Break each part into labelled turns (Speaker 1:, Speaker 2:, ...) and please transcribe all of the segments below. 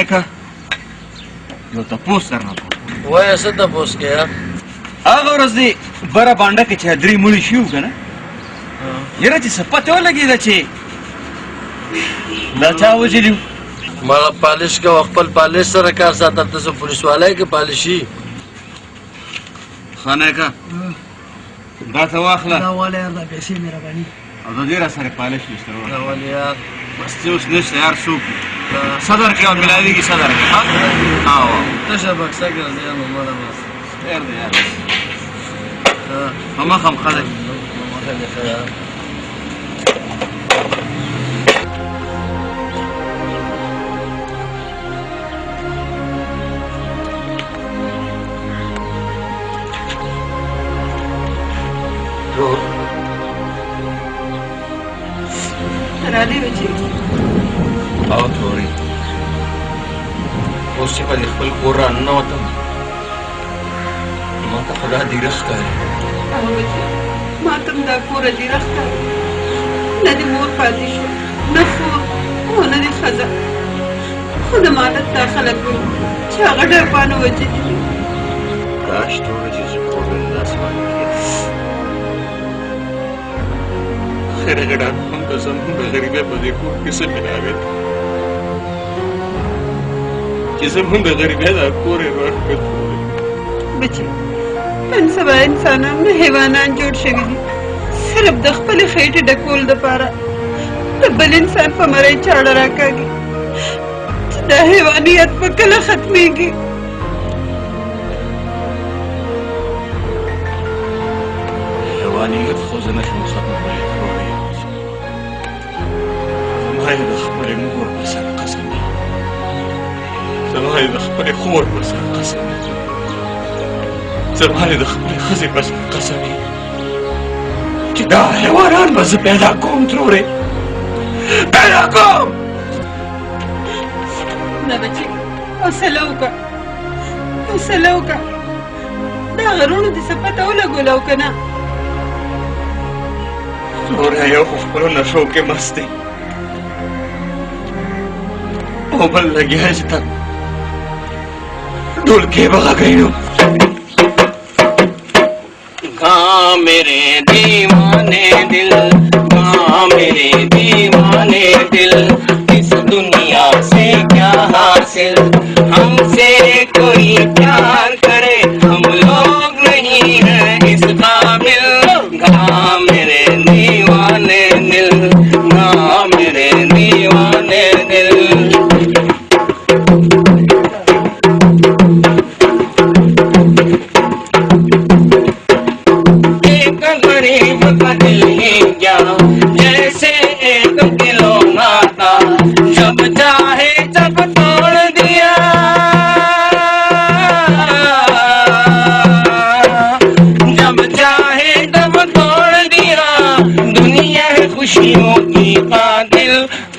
Speaker 1: خانه کا نو تپوس درنه
Speaker 2: وایه څه تپوس کې یا
Speaker 1: هغه ورځ دی بره بانډه کې چې درې مړي شوي که نه یاره چې څه پته ولګېده چې دا چا وژلي
Speaker 2: مغه پالش کوه خپل پالش سره کار ساته ته څه پولیسوالی کې پالشي
Speaker 1: خانه کا دا ته واخله
Speaker 3: دا والا یار دا پیسې مهرباني
Speaker 1: او د دې را سره پالش نشته
Speaker 2: دا ولې یار
Speaker 1: بس چې اوس نشته یار څوک صدر کې او ملاویږي صدر کې ها
Speaker 2: تشه بکسه ګرځي نو مړه بس
Speaker 1: خیر دی یار هماغه هم ښه دی
Speaker 4: راځي بچي
Speaker 1: او توري اوس چې په خپل کور را ننوتم ما ته خو دا ډېره ښکاري
Speaker 4: او بچي ما ته هم دا کوره ډېره ښکاري نه دې مور پاتې شو نه خور او نه دې ښځه خو د مالت دا خلک وي چې هغه ډربانو وجلي دي
Speaker 1: کاش توره چې زه کور مې د اسمان کې خیره ګډان هم د زموږ د غریبۍ په دې کور کې څه ملاوې چې زموږ د غریبۍ دا کور یې راښکته
Speaker 4: بچي نن سبا انسانان نه حیوانان جوړ شوي دي صرف د خپلې خېټې ډکول دپاره د بل انسان په مرۍ چاړه راکاږي چې دا حیوانیت به کله ختمېږي
Speaker 1: حیوانیت خو زه نشم ختمولی زما یې د خپلې مور په سر قسم دی زما یې د خپلې خور په سر قسم دی زما یې د خپلې ښځې په سر قسم دی چې دا حیوانان به زه پیدا کوم ترورې پیدا کوم
Speaker 4: نه بچي حوصله وکړه حوصله وکړه دا غرونو دې څه پته ولګوله او که نه
Speaker 1: تروره یو خو خپلو نشو کې مست دی او بل لګیا چې تا ढोलके बगा गई हो। गा मेरे दीवाने दिल, गा मेरे दीवाने दिल, इस दुनिया से क्या हासिल, हमसे कोई प्यार करे हम लोग नहीं है इस काबिल। गा मेरे दीवाने दिल, गा मेरे दीवाने दिल। जैसे एक खिलौना था, जब चाहे जब तोड़ दिया, जब चाहे जब तोड़ दिया, दुनिया है खुशियों की कातिल।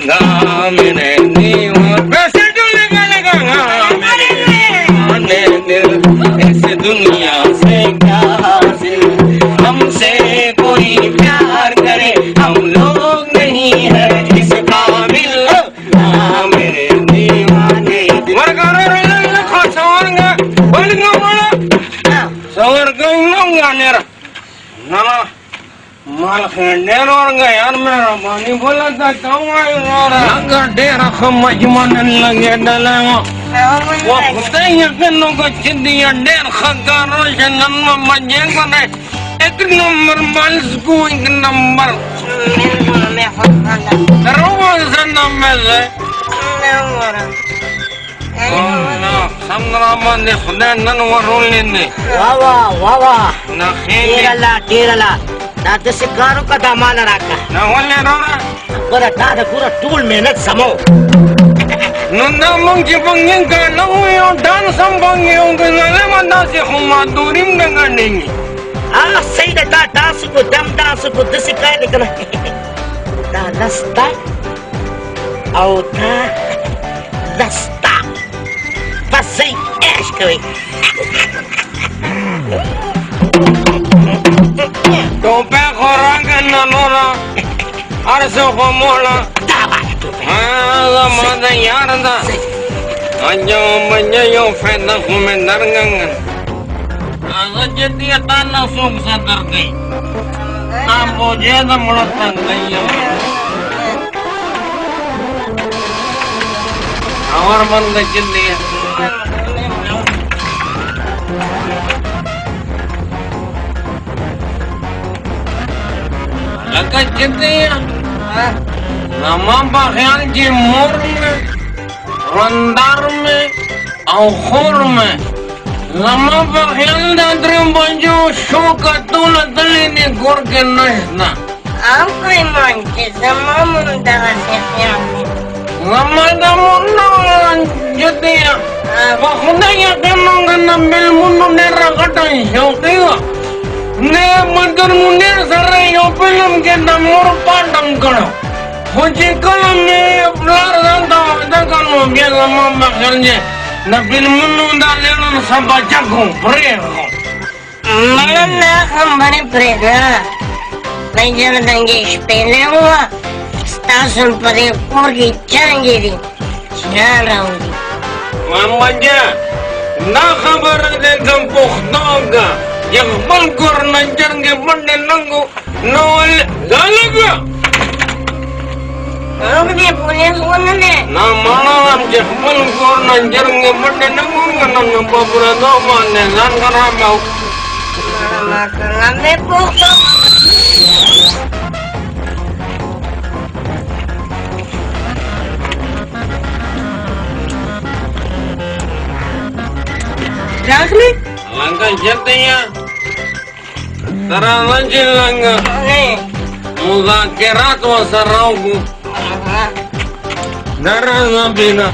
Speaker 1: गा मेरे दीवाने दिल, ऐसे दुनिया से क्या हासिल, हमसे कोई प्यार करे हम लोग नहीं है इस काबिल। हाँ मेरे दीवाने माल खेर यार मेरा पानी बोला था डेरा मजमन लगे डले वो डेर खा मजे को एक नंबर मालिश को एक नंबर संग्राम खुदा नन वरुलिंदे
Speaker 3: वावा वावा
Speaker 1: ना खेल
Speaker 3: केरला ना दस कारो का दामान राका
Speaker 1: ना वले रोना
Speaker 3: पर ता पूरा टूल मेहनत समो
Speaker 1: नंदा मंगी बंगिंग का नहुयो डान संबंगियों के नले मंदा से हुमा दूरिम दंगनेंगी
Speaker 3: ah sei da dança com dam dança com desse cara que da lasta ou tá lasta passei escreve
Speaker 1: तो पे खोरांग ननोरा अरसो को मोला हाँ मजा यार दा
Speaker 5: Yo fena kumendarngan. Jadi tanah sum sadarti. Ambo jeda mulatan kayo. Awar man jadi. Lakat jadi. Nama bakhyan jimur में रंदार में औखोर में लम्बा बखेल दादरे बंजो शोका तो नदली ने गोर के नहना
Speaker 3: आप कोई मानते sama mendarat sekian
Speaker 5: लम्बा दामुना जतिया बखुदा या केनो गना बिल मुन्नु ने रगटा शोकिया ने मदर मुन्ने सरे यो फिल्म के दमोर पाडम करो मुझे कलम ने प्लार दांता दकन मो बिया लम्बा बखेल जे na bilmuno daleno sa bajago prego
Speaker 3: mana kembali prega Najar dangi spelewa Stasun pada kurgi canggiri Jarang
Speaker 5: mamanya na khabar de gampukh doga yang balkor najar nge bande nangu nol galaga
Speaker 3: Aku dia punya suara ni
Speaker 5: na malam je balkor najar nge bande nangu nganan ngapura do mane lan karabau
Speaker 3: Makan ambil pokok
Speaker 4: राखली
Speaker 5: langka jatinya taralanjil langka
Speaker 3: ni
Speaker 5: muzakirat wa sarauku darana bina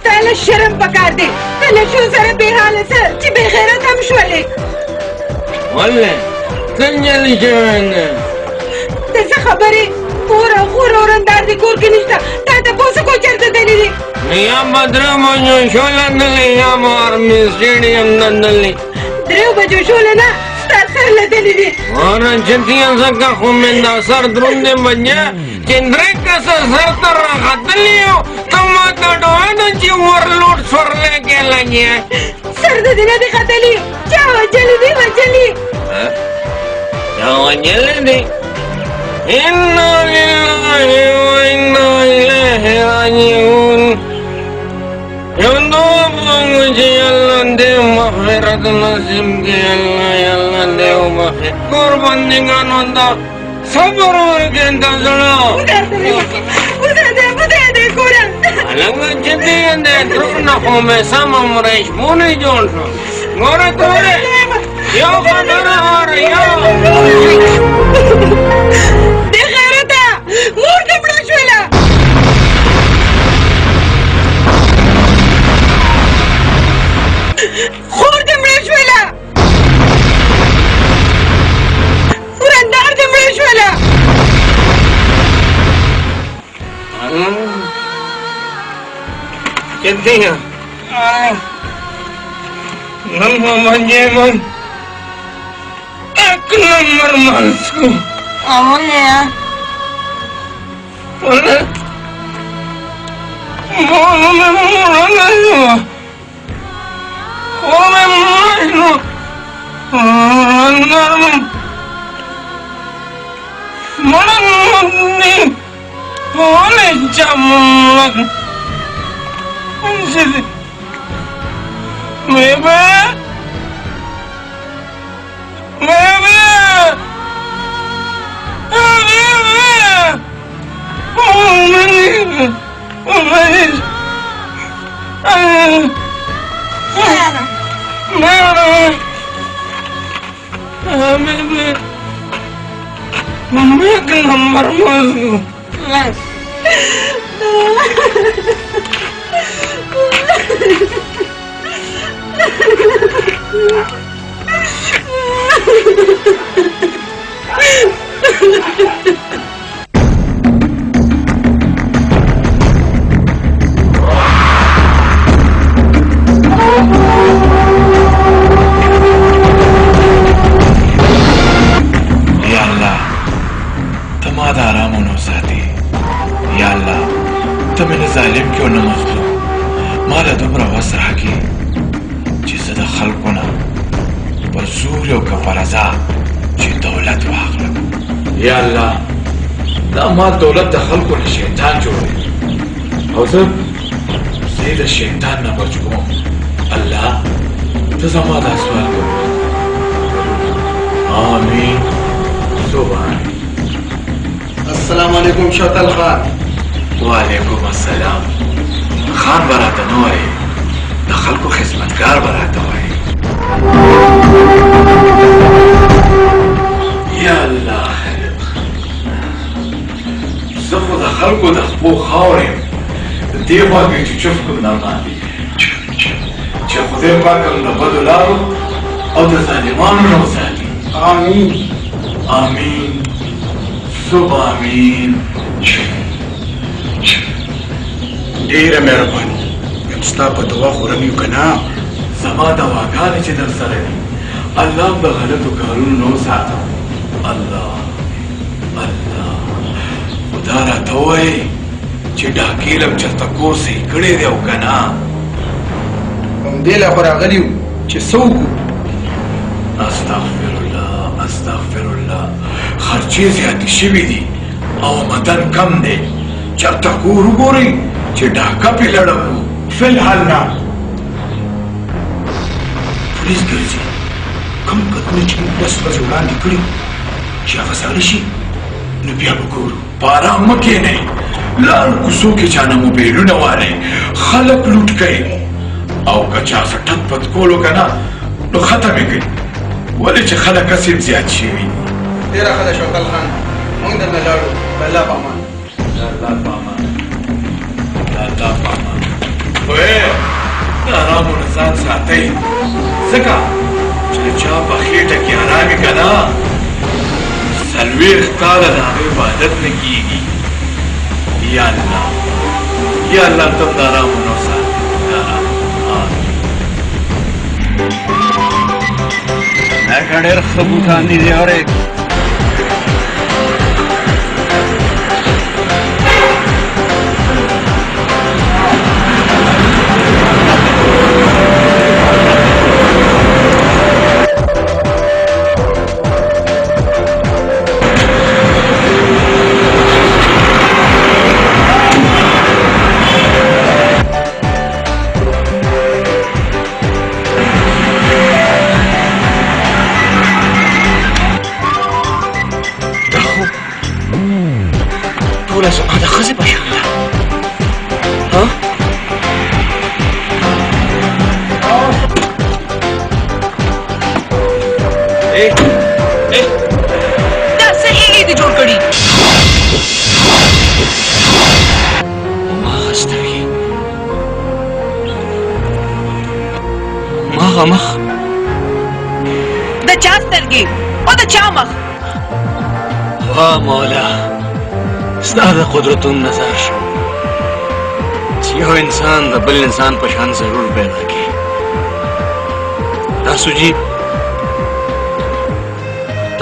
Speaker 4: تعال الشرم پکار دی تعال شو سره به حال سره چې به غیرت هم شولې
Speaker 5: ولا تنجلي جوانا
Speaker 4: ته څه خبرې خور اورندار دی کور کې نشته تا ته پوسه کو چرته دلی دی
Speaker 5: يا بدر منو شولندلي يا مار مستيديم نندلي
Speaker 4: دریو بجو شول نه ستا سر لدلی دی
Speaker 5: وانا جنتيا زكا خمنا سر درون بنيا چندريكا سر تر خدليو تماتا دوانا چي ورلوٹ سورلے کے لگیا
Speaker 4: سر د دینه دی خدلی چا وجلی دی وجلی
Speaker 5: چا وجلی دی إنا لله وإنا إليه راجعون يندوب مجھے اللہ دے مغفرت نصیب کے اللہ دے مغفرت قربان نگان ہوتا صبر کے دزڑا
Speaker 4: خدا دے کورا
Speaker 5: अलग जिद्दी दे ट्रुकना हो में समम रेश मुने जोन सो गोरे तोरे यो खबर और यो
Speaker 4: دی غیرتا مور دې مړه شوله خور دې مړه شوله ورندار دې مړه شوله
Speaker 5: जिद्दी नम्बर मंजे मन एक नंबर मानसको
Speaker 3: Awalnya ya
Speaker 5: बोले मोहम्मद मोहम्मद ओमे मानो अंदर मनमनी ओले जमक अंजलि मेबे नंबर
Speaker 1: ظالم क्यों न मजलूम माला दुबरा ګوري او که فرضا چې دولت واخلم یا الله دا ما دولت د خلکو نه شیطان جوړوي او زه یې د شیطان نه بچ کوم الله ته زما دا سوال کوم آمین سبحان
Speaker 6: السلام علیکم شوتل خان
Speaker 1: وعلیکم السلام خان براته نه وایي د خلکو خدمتګار براته وایي یا الله زه خو د خلکو د خپو خاورې یم دې غواګې چې چوف کړم نه باندې چې خدای پاک هم د بدو لارو او د ظالمانو نه وساتي
Speaker 6: آمین
Speaker 1: آمین سب آمین
Speaker 6: ډیره مهرباني یم ستا په دعا خورم یو که نه
Speaker 1: زما دواګانې چې در سره دي الله هم د غلطو کارونو نه وساتم الله الله خدا راته ووایي چې ډاکې لم چېرته کور صحیح کړی دی او که نه
Speaker 6: همدې لا خو راغلي یو چې څه وکړو
Speaker 1: استغفر الله استغفر الله خرچې زیاتې شوي دي او مدن کم دی چېرته کور وګورئ چې ډاکه پې لړه کړو
Speaker 6: فی الحال نه
Speaker 1: پولیس ګرځي
Speaker 6: کوم قدمونه چې موږ 10 ورځې وړاندې کړي چې هغه ساړه شي نو بیا به ګورو
Speaker 1: په ارام مه کښېنئ لار کوڅو کې چا نه موبایلونه والئ خلک لوټ کوي او که چا څه ټک پت کول که نه نو ختم یې کوي ولې چې خلک هسې زیات شوي
Speaker 6: ډېره ښه ده شوکل خان موږ درنه لاړو په الله په امان
Speaker 1: د الله په امان د الله په امان وې د ارامو نه ځان ساتئ ځکه چې د چا په خېټه کې ارام وي که نه 40 کاله د هغه عبادت نه کېږي یا الله یا الله تم د ارامو نه وساتئ
Speaker 7: دا ډېر ښه بوټان دي دی اورې
Speaker 2: ټوله زما د ښځې په شان ده
Speaker 4: دا څه ایږې دې جوړ کړي
Speaker 2: هماغه سترګې هماغه مخ
Speaker 4: د چا سترګې او د چا مخ
Speaker 2: وا مولا ستا د قدرتونو نظر شو چې یو انسان د بل انسان په شان ضرور پیدا کړي تاسو جی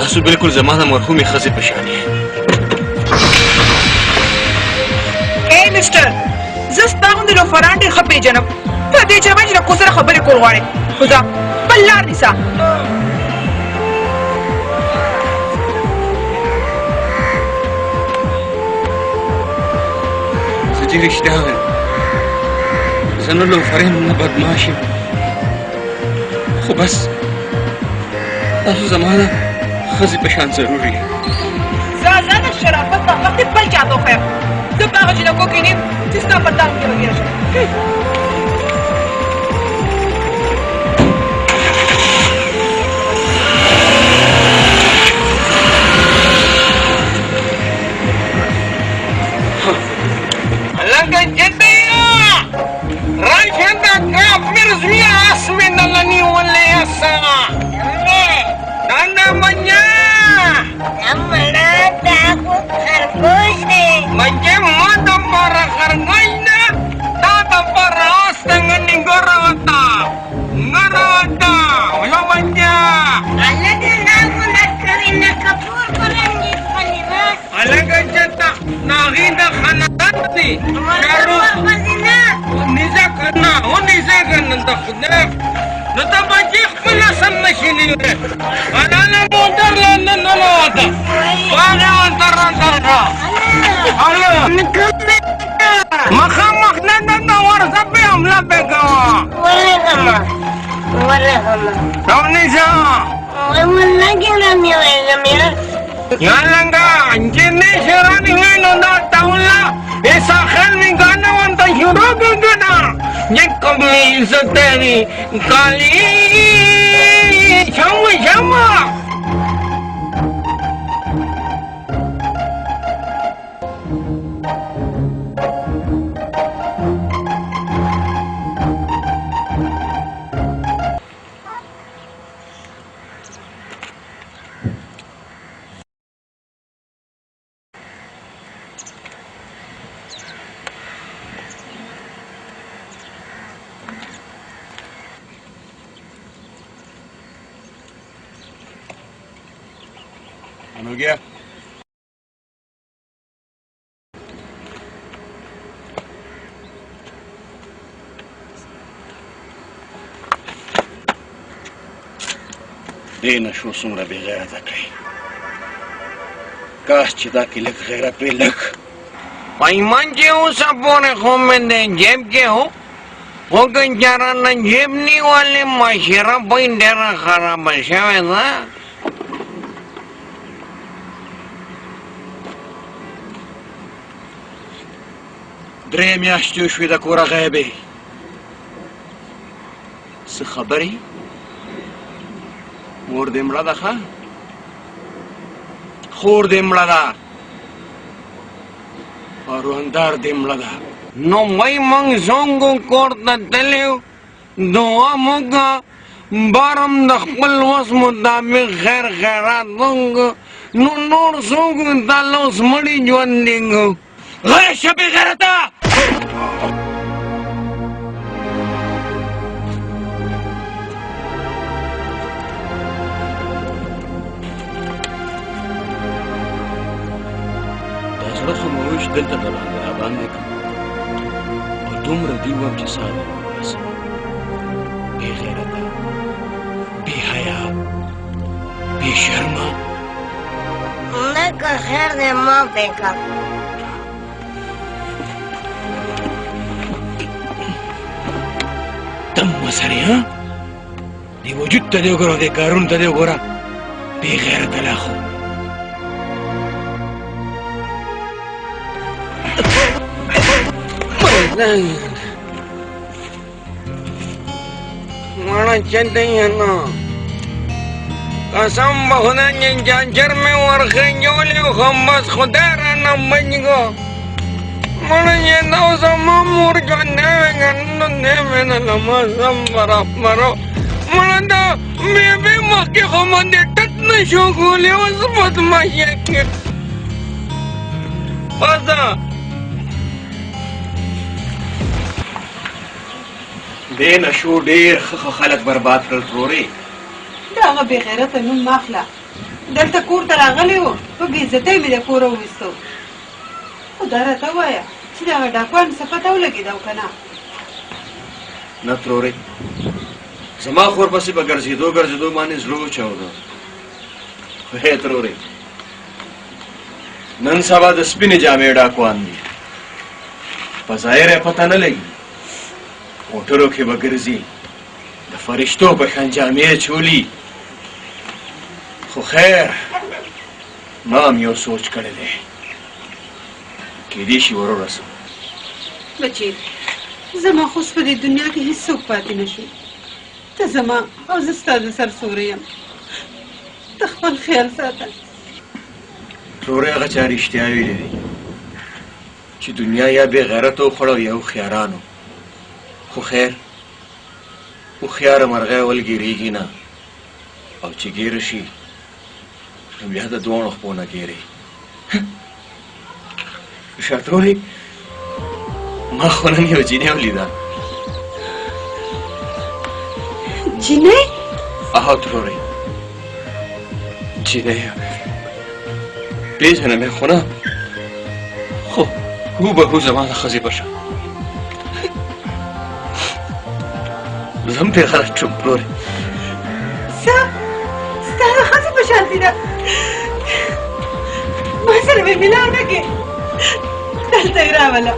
Speaker 2: تاسو بالکل زما د مرحومې ښځې په شان یې
Speaker 4: اے مسټر زه ستا غوندې لوفران ډېر ښه پېژنم ته دې چې چې له کو سره خبرې کول غواړې خو ځه بل لار نیسه
Speaker 2: چې رښتیا وایم زه نه لوفر یم نه بدماش یم خو بس تاسو زما د ښځې په شان ضرور یې
Speaker 4: زه د شرافت په وخت بل چاته وښیم زه په هغه جنکو کې نه یم چې ستا په دام کې وګېره شم
Speaker 5: مخامخ نه نه ورځه په حمله وکړه
Speaker 3: ورغما
Speaker 5: راونیسه
Speaker 3: ولګم یو زمير
Speaker 5: یا لنګا انجنې شرانی وینو دا تاولا ایسا خل می गाना وانتا شروع کړه یک کبلی ستری کالی شمع
Speaker 7: हो गया دین شو څومره بې غیرته کړی کاش چې دا کې لږ غیرت وي لږ
Speaker 5: पैमान जे हो सपोरे खो में दे जेब के हो वो कंचारा न जेबनी वाले माशरा पई डेरा खराब शवे ना
Speaker 7: درې میاشتې شوې د کوره غیبې څه خبرې مور دې مړه ده ښه خور دې مړه ده اروندار دې مړه ده
Speaker 5: no mai mang zongo korta teleu dua moga baram د خپل وس مطابق خیر خیرات دونګ نو نور څوک د لوس مړي ژوند دینګ
Speaker 7: غیر شبې غیرته دا زړه خو مې اوس دلته درباندې راباندې کړ او دومره دي وم چې ساه مې وباسم بې غیرته بې حیا بې شرمه
Speaker 3: لکه خیر دې ما پېکا
Speaker 7: دم وسرې ها دې وجود ته دې وګوره دې کارونو ته دې وګوره بې غیرته لا خو
Speaker 5: माना चलते हैं ना कसम बहुना जंजर में वर्खे जोले हम बस खुदा रहना बच गो माना ये ना समा मोर जो नेवे गन्नो नेवे ना लमा सम बराबरो माना दा मैं भी मक्के को मंदे तक न शोगोले उस बदमाशी के पता
Speaker 7: دې نشو ډېر ښه خلک برباد کړل ترورې
Speaker 4: د هغه بې غیرته نوم مه اخله دلته کور ته راغلی و په بې عزتۍ مې د کوره وویستو خو دا راته ووایه چې د هغه ډاکوان څه پته ولګېده او که نه
Speaker 7: نه ترورې زما خور پسې په ګرځېدو ګرځېدو باندې زړه وچاوده خو هې ترورې نن سبا د سپینې جامې ډاکوان دي په ظاهر یې پته نه لګي موټرو کې به ګرځي د فرشتو په شان جامې چولي خو خیر ما هم یو سوچ کړی دی کیدای شي ور ورسم
Speaker 4: بچې زما خو اوس په دې دنیا کې هېڅوک پاتې نه شو ته زما او زه ستا د سر سوری یم ته خپل خیال ساته
Speaker 7: ترورې هغه چا رښتیا ویلي دي چې دنیا یا بې غیرته وخوړه یا هوښیارانو خو خیر هوښیاره مرغۍ ولګېرېږي نه او چې ګیره شي نو بیا د دواړو خپو نه ګیرې شاترورې ما خو نن یو جینۍ ولیده
Speaker 4: جینۍ
Speaker 7: اها ترورې جینۍ پیژنم یې خو نه خو هوبهو زما د ښځې په شان زم پې غلط شوم ترورې
Speaker 4: ستا د ښځې په شانتې ده ما سره مې مینه ونه کړې دا دلته راوله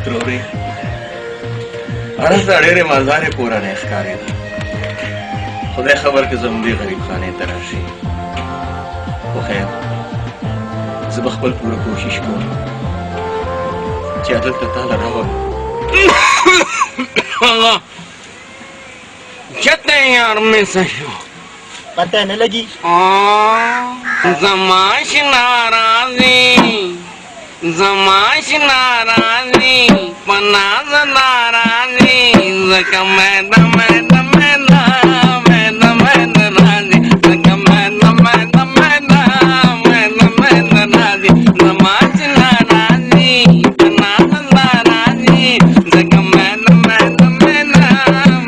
Speaker 7: تروري اړه ډېرې مالدارې کورنۍ ښکارېده. خدای خبر که زموږ دې غریب خانې ته راشي. خو خیر زه به خپل پوره کوشش کوم چې هلته تاله راولم.
Speaker 5: چته یار مسا شو
Speaker 6: پته نه لګي.
Speaker 5: زماش ناراضي پناز ناراضي زکه مینا مینا مینا مینا مینا راضي زکه مینا مینا مینا مینا مینا راضي زماش ناراضي پناز ناراضي زکه مینا مینا مینا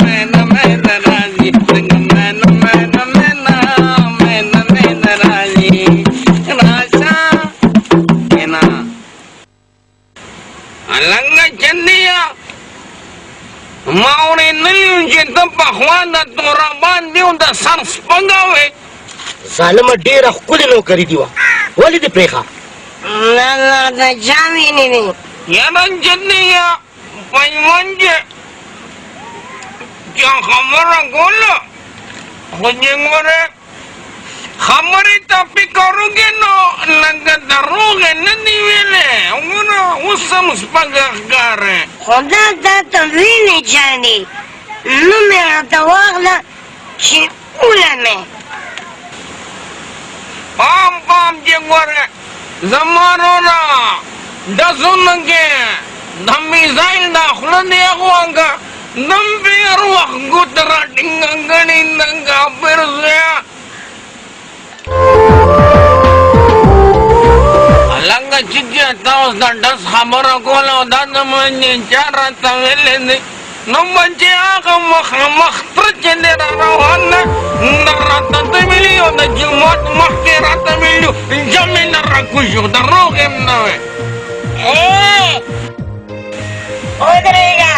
Speaker 5: مینا مینا راضي زکه مینا مینا مینا مینا مینا راضي راشا اینا अलंगा चंदिया माउने नलियो जे त पखवान د تورا باندې د سر سپنګاوي
Speaker 6: ظالم ډیره خپل نو کړی دیوا ولې دې پریخه
Speaker 3: لا لا دا جامې نه دي
Speaker 5: یا نن چنदिया پېمونجه یا خبره ګوله خو څنګه خبرې ته فکروږي نو لکه دروغ نه دي ویلې وګوره اوس هم سپږه ښکارې
Speaker 3: خدا دا ته وینې جانې نو مې راته واخله چې ولمې
Speaker 5: پام چې ګوره زما وروره د زونګې د میزایل دا خوله دی غوږه دم بېر وخت ګوته راټینګه ګڼې ننګه پرزیا अलंगा चिट्ठी ताऊस दा डस खबर कोला दा दमने चार तवेले ने नंबचे आका मख प्रचंडे रावन नरत तमिलियो द जुमत मखते रत मिलियो जमीन रकुशो द रोगेम नवे
Speaker 3: ए ओदरेगा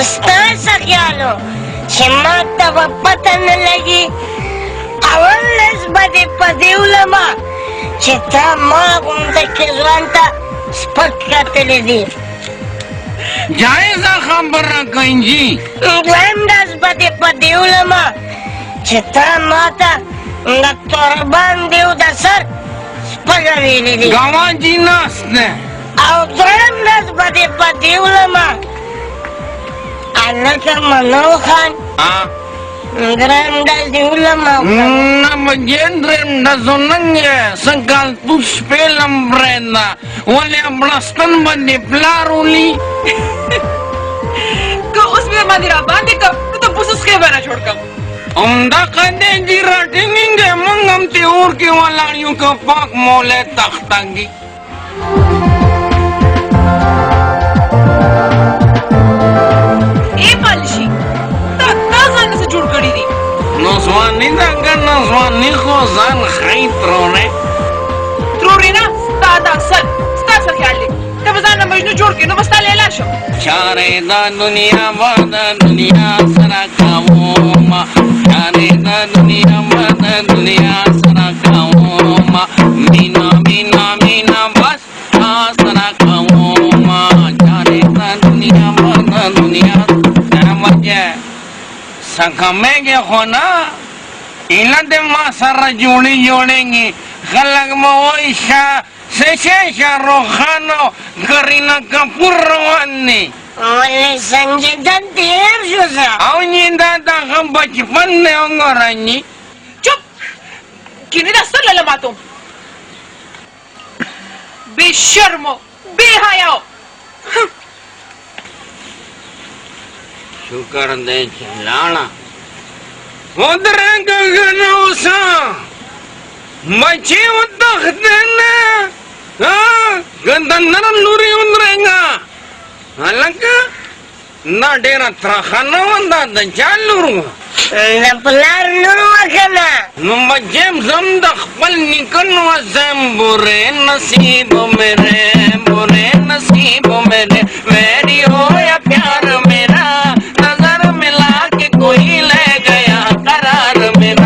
Speaker 3: स्टार सख्यालो چې ما ته به پته نه لګي اول لس به دې په دې ولمه چې تا ما غوندې کې ځوان ته سپک کتلی دي
Speaker 5: جایزه خبره کوي جی
Speaker 3: دویم ډز به دې په دې ولمه چې تا ما ته د توربان دیو د سر سپږه ویلي دي
Speaker 5: ګاونډي ناست دی
Speaker 3: او دریم ډز به دې په دې ولمه هلکه منو خان دریم ډز دې ولمه
Speaker 5: نه مجین دریم ډزو ننګې سنکال تو شپېلم برېنده ولې بړستن باندې پلار ولي
Speaker 4: که اوس مې باندې را باندې کړ نو ته پوسوس کې به نه جوړ کړم
Speaker 5: همدا قدې جي راټینګې موږ هم تې اور کې ولاړ یو که پاک مولی تختنګي
Speaker 4: ای پالشي تا ځان څه جوړ کړي دي
Speaker 5: نو ځواني ده که نه ځواني خو ځان ښایي ترورې
Speaker 4: ترورې نه ستا دا سر ستا څه خیال دی ته به ځان مجنون جوړ کړې نو به ستا لیلا شم
Speaker 5: چارې دا دنیا به د دنیا سره کومه چارې دا دنیا به د دنیا سره کومه مینا مینا مینا بس تا سره کومه چارې دا دنیا به د دنیا سره وجه سکمېږي خو نه ایله د ما سره جوړېږي خلک به وایي شاهرخ خان او کرینا کپور روان دي
Speaker 3: ولې سنجیده تېر شو زه
Speaker 5: او ني دا دغه بچپن دی وګوره ني
Speaker 4: چپ کینې دا سر لاله ماتوم بې شرمو بې حیاو
Speaker 5: شکر دی چې لاړه ودرېږه نه اوسه بچې وتښتې نه که د نر لورې ودرېږه هلکه دا ډېره ترخه نه وه دا د چا لور وه
Speaker 3: د پلار لور وه که نه
Speaker 5: نو بچیم زم د خپل نیکه نو وسم برے نصیب میرے برے نصیب میرے میری ہو یا پیار میرا نظر ملا کے کوئی لے گیا قرار میرا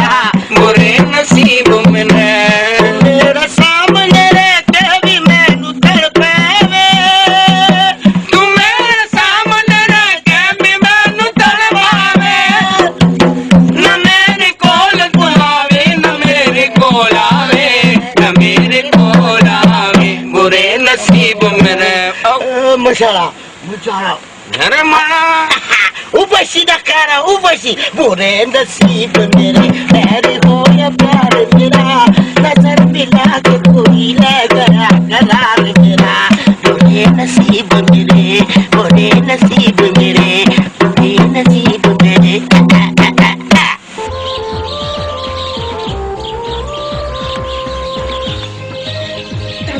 Speaker 3: Masala, Mujara.
Speaker 5: अरे माना
Speaker 3: Ubashi Dakara, Ubashi, Bure and the sea, Mere, Mary Hoya Paramira, Nazar Bila, Kuila, Garamira, Bure Nasib Mere, Bure Nasib Mere, Bure Nasib Mere.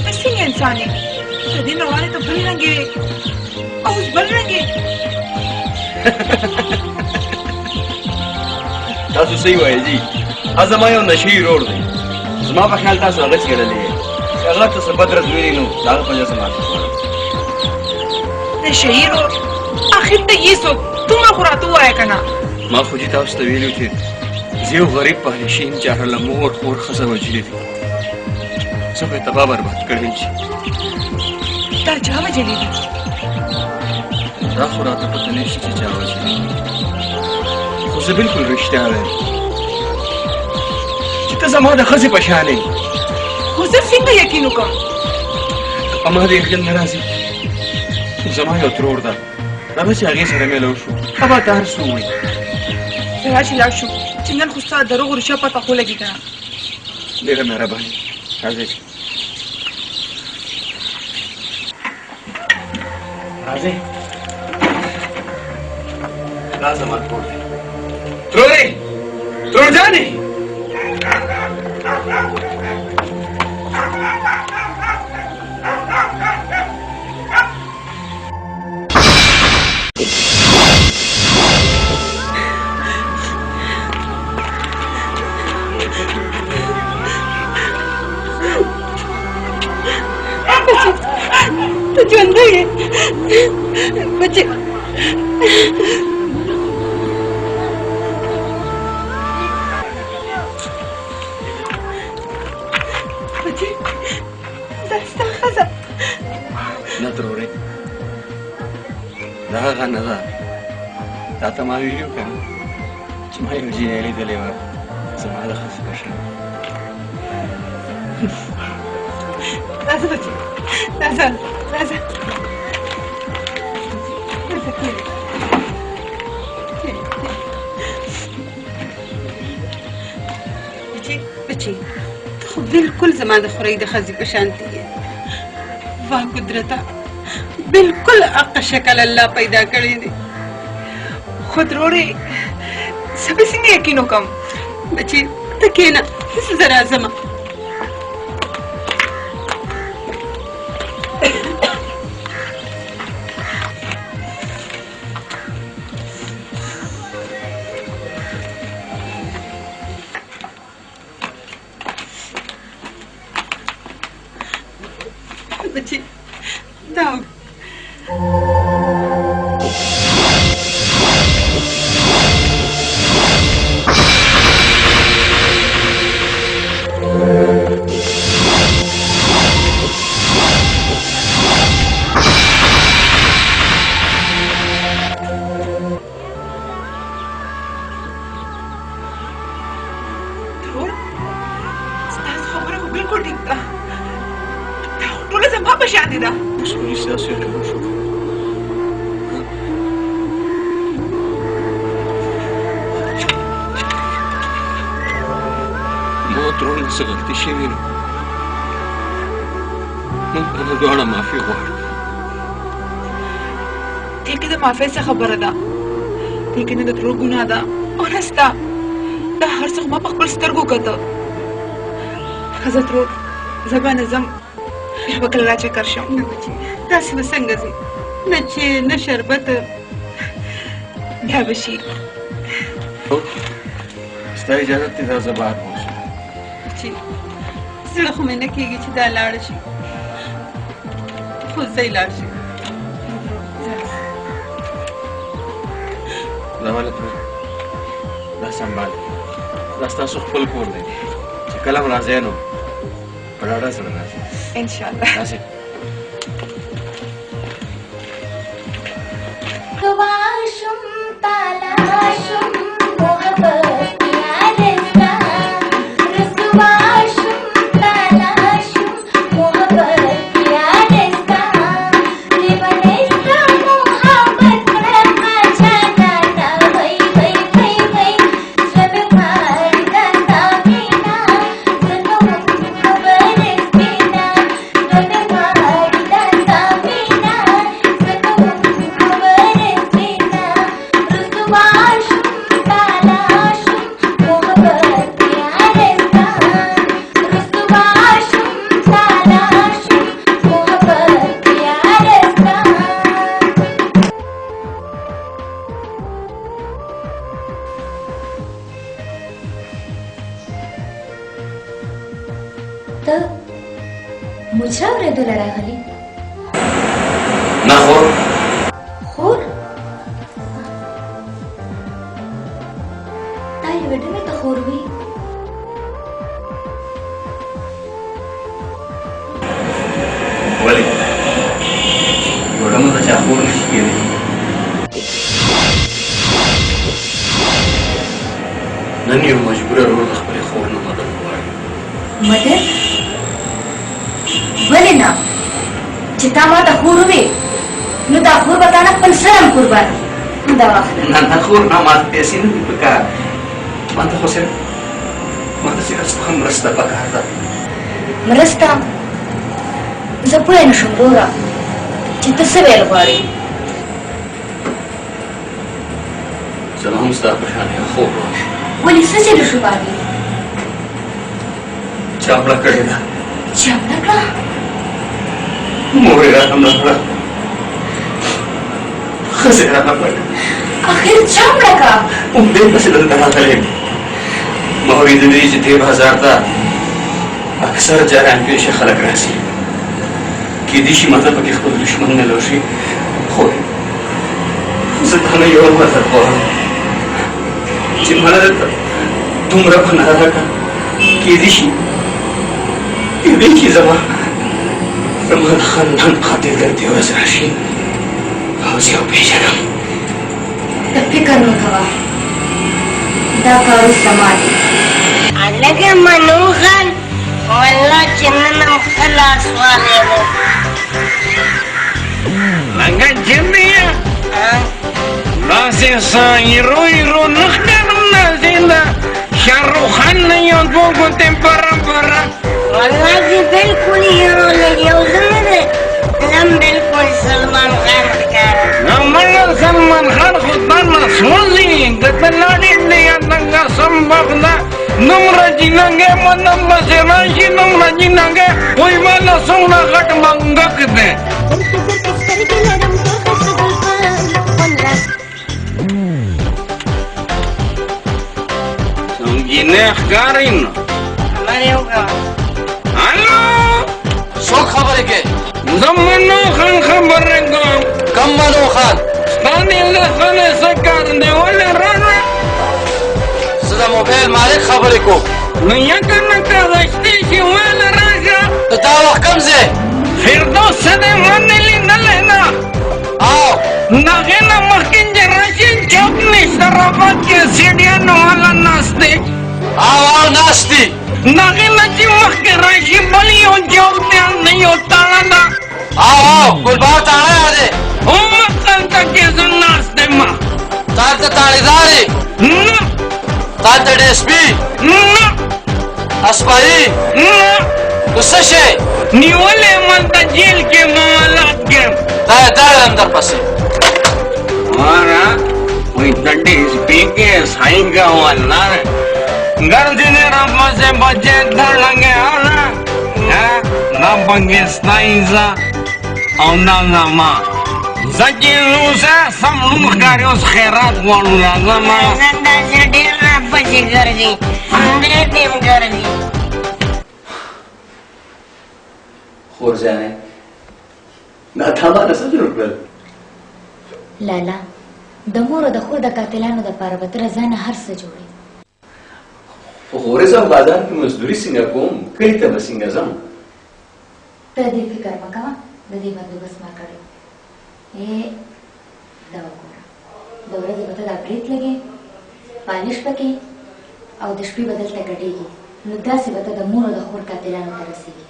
Speaker 4: تحسين يا إنساني تدين رواني تبلنجي أو زبلنجي
Speaker 2: تاسو صحیح وایي جی ازما یو نشي روړ دی زما په خیال تاسو هغه څېړلی یې چې هغه ته څه بد ورځ ویلي نو د هغه په وجه زما
Speaker 4: نشهيرو آخر ته یې څوک دومره خو راته ووایه که نه
Speaker 2: ما خو جي تاسو ته ویلي چې زه یو غریب پهلشي یم چې هغه له مور خور ښځه وژلې دي زه خو یې تباه برباد کړی چې
Speaker 4: تا چا وژلي دي
Speaker 2: دا خو راته پته نشته چې چا وژلې خو زه بلکل رښتیا وایم چې ته زما د ښځې په شان یې
Speaker 4: خو زه څنګه یقین وکړم
Speaker 2: په ما د یقین نه راځي زما یو ترور ده راځه چې هغې سره مې لو شو هغه ته هر څه ووایي
Speaker 4: راشي لاړ شو چې نن خو ستا د دروغو رښتیا پته خو لګي که نه
Speaker 2: ډېره مهرباني راځئ راځئ دا زما کور دی ترورې ترور جانې
Speaker 4: ته ژوندی یې بچې بچې دا ستا ښځه
Speaker 2: نه ترورې دا هغه نه ده تا ته ما ویلي وو که نه چې ما یو جینۍ لیدلې وه زما د ښځې په شان
Speaker 4: راځه بچې راځه راځه بچې ته خو بالکل زما د خورۍ د ښځې په شانتې یې واه قدرته بالکل حق شکل الله پیدا کړی دی خو ترورې زه به څنګه یقین وکړم بچې ته کښېنه زه راځمه بچې دا ستاسو خبره خو بالکل ټیک ده ټوله زما په شانې ده
Speaker 2: اوس خو یې ستاسو یو ډول شو ما ترور نه څه غلطي شوې نو موږ به دواړه معافي غواړو
Speaker 4: دې کې د معافۍ څه خبره ده دې کې نه د ترور ګناه ده او نه ستا دا هر څه خو ما په خپل سترګو کته ښځه ترور زه به نه ځم بیا به کله راچکر شم نه بچې داسې به څنګه ځې نه چای نه شربت بیا به شي
Speaker 2: ستا اجازت دی دا زه بهر بوځم
Speaker 4: بچې زړه خو مې نه کېږي چې دا لاړه شي خو ځئ لاړ شي
Speaker 2: دا ولې دا سنبال دا ستاسو خپل کور دی چې کله هم راځئ نو په ډاډه زړه راځئ
Speaker 4: انشاءالله
Speaker 2: راځئ
Speaker 8: गवाशुम तलाशुम मोहब्बत या रिश्ता रसवाशुम तलाशुम मोहब्बत या रिश्ता ये बने لیدو راغلی
Speaker 2: نه خور
Speaker 8: خور تا یوه ډمې ته خور وي
Speaker 2: ولې یو ډمه ته چا خور نشي کېدی نن یو مجبوره ورور د خپلې خور نه مدد غواړي
Speaker 8: مدد ولې نه چې تا ما ته خور ووې نو دا خور به تا نه خپل سرم قربان دا واخله
Speaker 2: نه خور نه ما ته پیسې نه دي پکار ما ته خو صرف ستا مرسته پکار ده
Speaker 8: مرسته زه پوه نه شم وروره چې ته څه ویل غواړې
Speaker 2: زما هم ستا په شان یو خور وه
Speaker 8: ولې څه چلو شو باندې
Speaker 2: چاپړه کړې ده
Speaker 8: چاپړه کړه
Speaker 2: مور یې راته مړه کړه ښځې یې راته کړه
Speaker 8: اخر چاپړه کړه
Speaker 2: همدې پسې دلته راغلی یم ما اورېدلي چې دې بازار ته اکثر جریان پیشه خلک راځي کېدای شي ماته پکې خپل دښمن نه لوشي خو زه تا نه یو مدد غواړم چې ماله دلته دومره پناه راکړه کېدای شي زما د خاندان خاطر دلته ورځ راشي او زه یې وپېژنم
Speaker 8: ته فکر مه کوه دا کار اوس زما دی
Speaker 3: هلکه منو خان والله چې نن هم ښه لاس والېږو
Speaker 5: لکه جبیه داسې څه ایرو نه ښکارم داسې د شاهرخ خان نه یو دوه ګوتې برابره
Speaker 3: والله چې بلکل هیرو لګي او زه نه دی زه بلکل سلمان خان ښکارم
Speaker 5: مګر سلمان خان خو تا نه سوځي که ته لاړې دې دغه سمبغ ده دومره جینګې منم پسې راشي دومره جینګې وایي ماله څومره غټ منګک دی جینې ښکاري نو
Speaker 3: خبرې وکړه
Speaker 5: هلو
Speaker 2: څوک خبرې کوي
Speaker 5: زه منو خان خبرې کوم
Speaker 2: کم منو خان
Speaker 5: ستا دې له خلې څه کار دی ولې راغله
Speaker 2: زه د موبایل مالک خبرې کوم
Speaker 5: نو یکه نه کاغشتې چې ویله راشه
Speaker 2: ته دا وخت کوم ځای
Speaker 5: فردوس څه دی ما نه لیدلی نه
Speaker 2: او
Speaker 5: د هغې نه مخکې چې راشي چوک نشته رابط کې سیډیانو والا ناست دی
Speaker 2: او ناست دي
Speaker 5: د هغې نه چې مخکې راشي بل یو چوک دی هلته یو تاړه ده
Speaker 2: او ګلبهار تاړه دی
Speaker 5: همدلته کې زه ناست یم
Speaker 2: تا ته تاړېدار یې
Speaker 5: نه
Speaker 2: تا ته ډسپي
Speaker 5: نه
Speaker 2: اسپایي
Speaker 5: نه
Speaker 2: نو څه شی
Speaker 5: نیولې یم هلته جیل کې موالات کې
Speaker 2: دا یې داړم در پسې
Speaker 5: Ora, we tadi speaker sainga wala. Gardine rapa se budget dalange ala. Ha, na Pakistaniza. Au na nama. Zakirusa samlum karios khairat walula zama.
Speaker 3: زه داسې ډېر راپسې ګرځي ډېر ټیم ګرځي
Speaker 2: خور جانې دا تا ماته څه جوړ کړل
Speaker 8: لالا د مور او د خور د قاتلانو دپاره به ته له ځانه هر څه جوړې
Speaker 2: خو خورې زه بازار کې مزدوري څنګه کوم کلي ته به څنګه ځم
Speaker 8: ته دې فکر مه کوه د دې بندوبست ما کړی دا وګوره د ورځې به ته دا برېت لګې پالش پکې او د شپې به دلته ګډېږي نو داسې به ته د مور او د خور قاتلانو ته رسېږي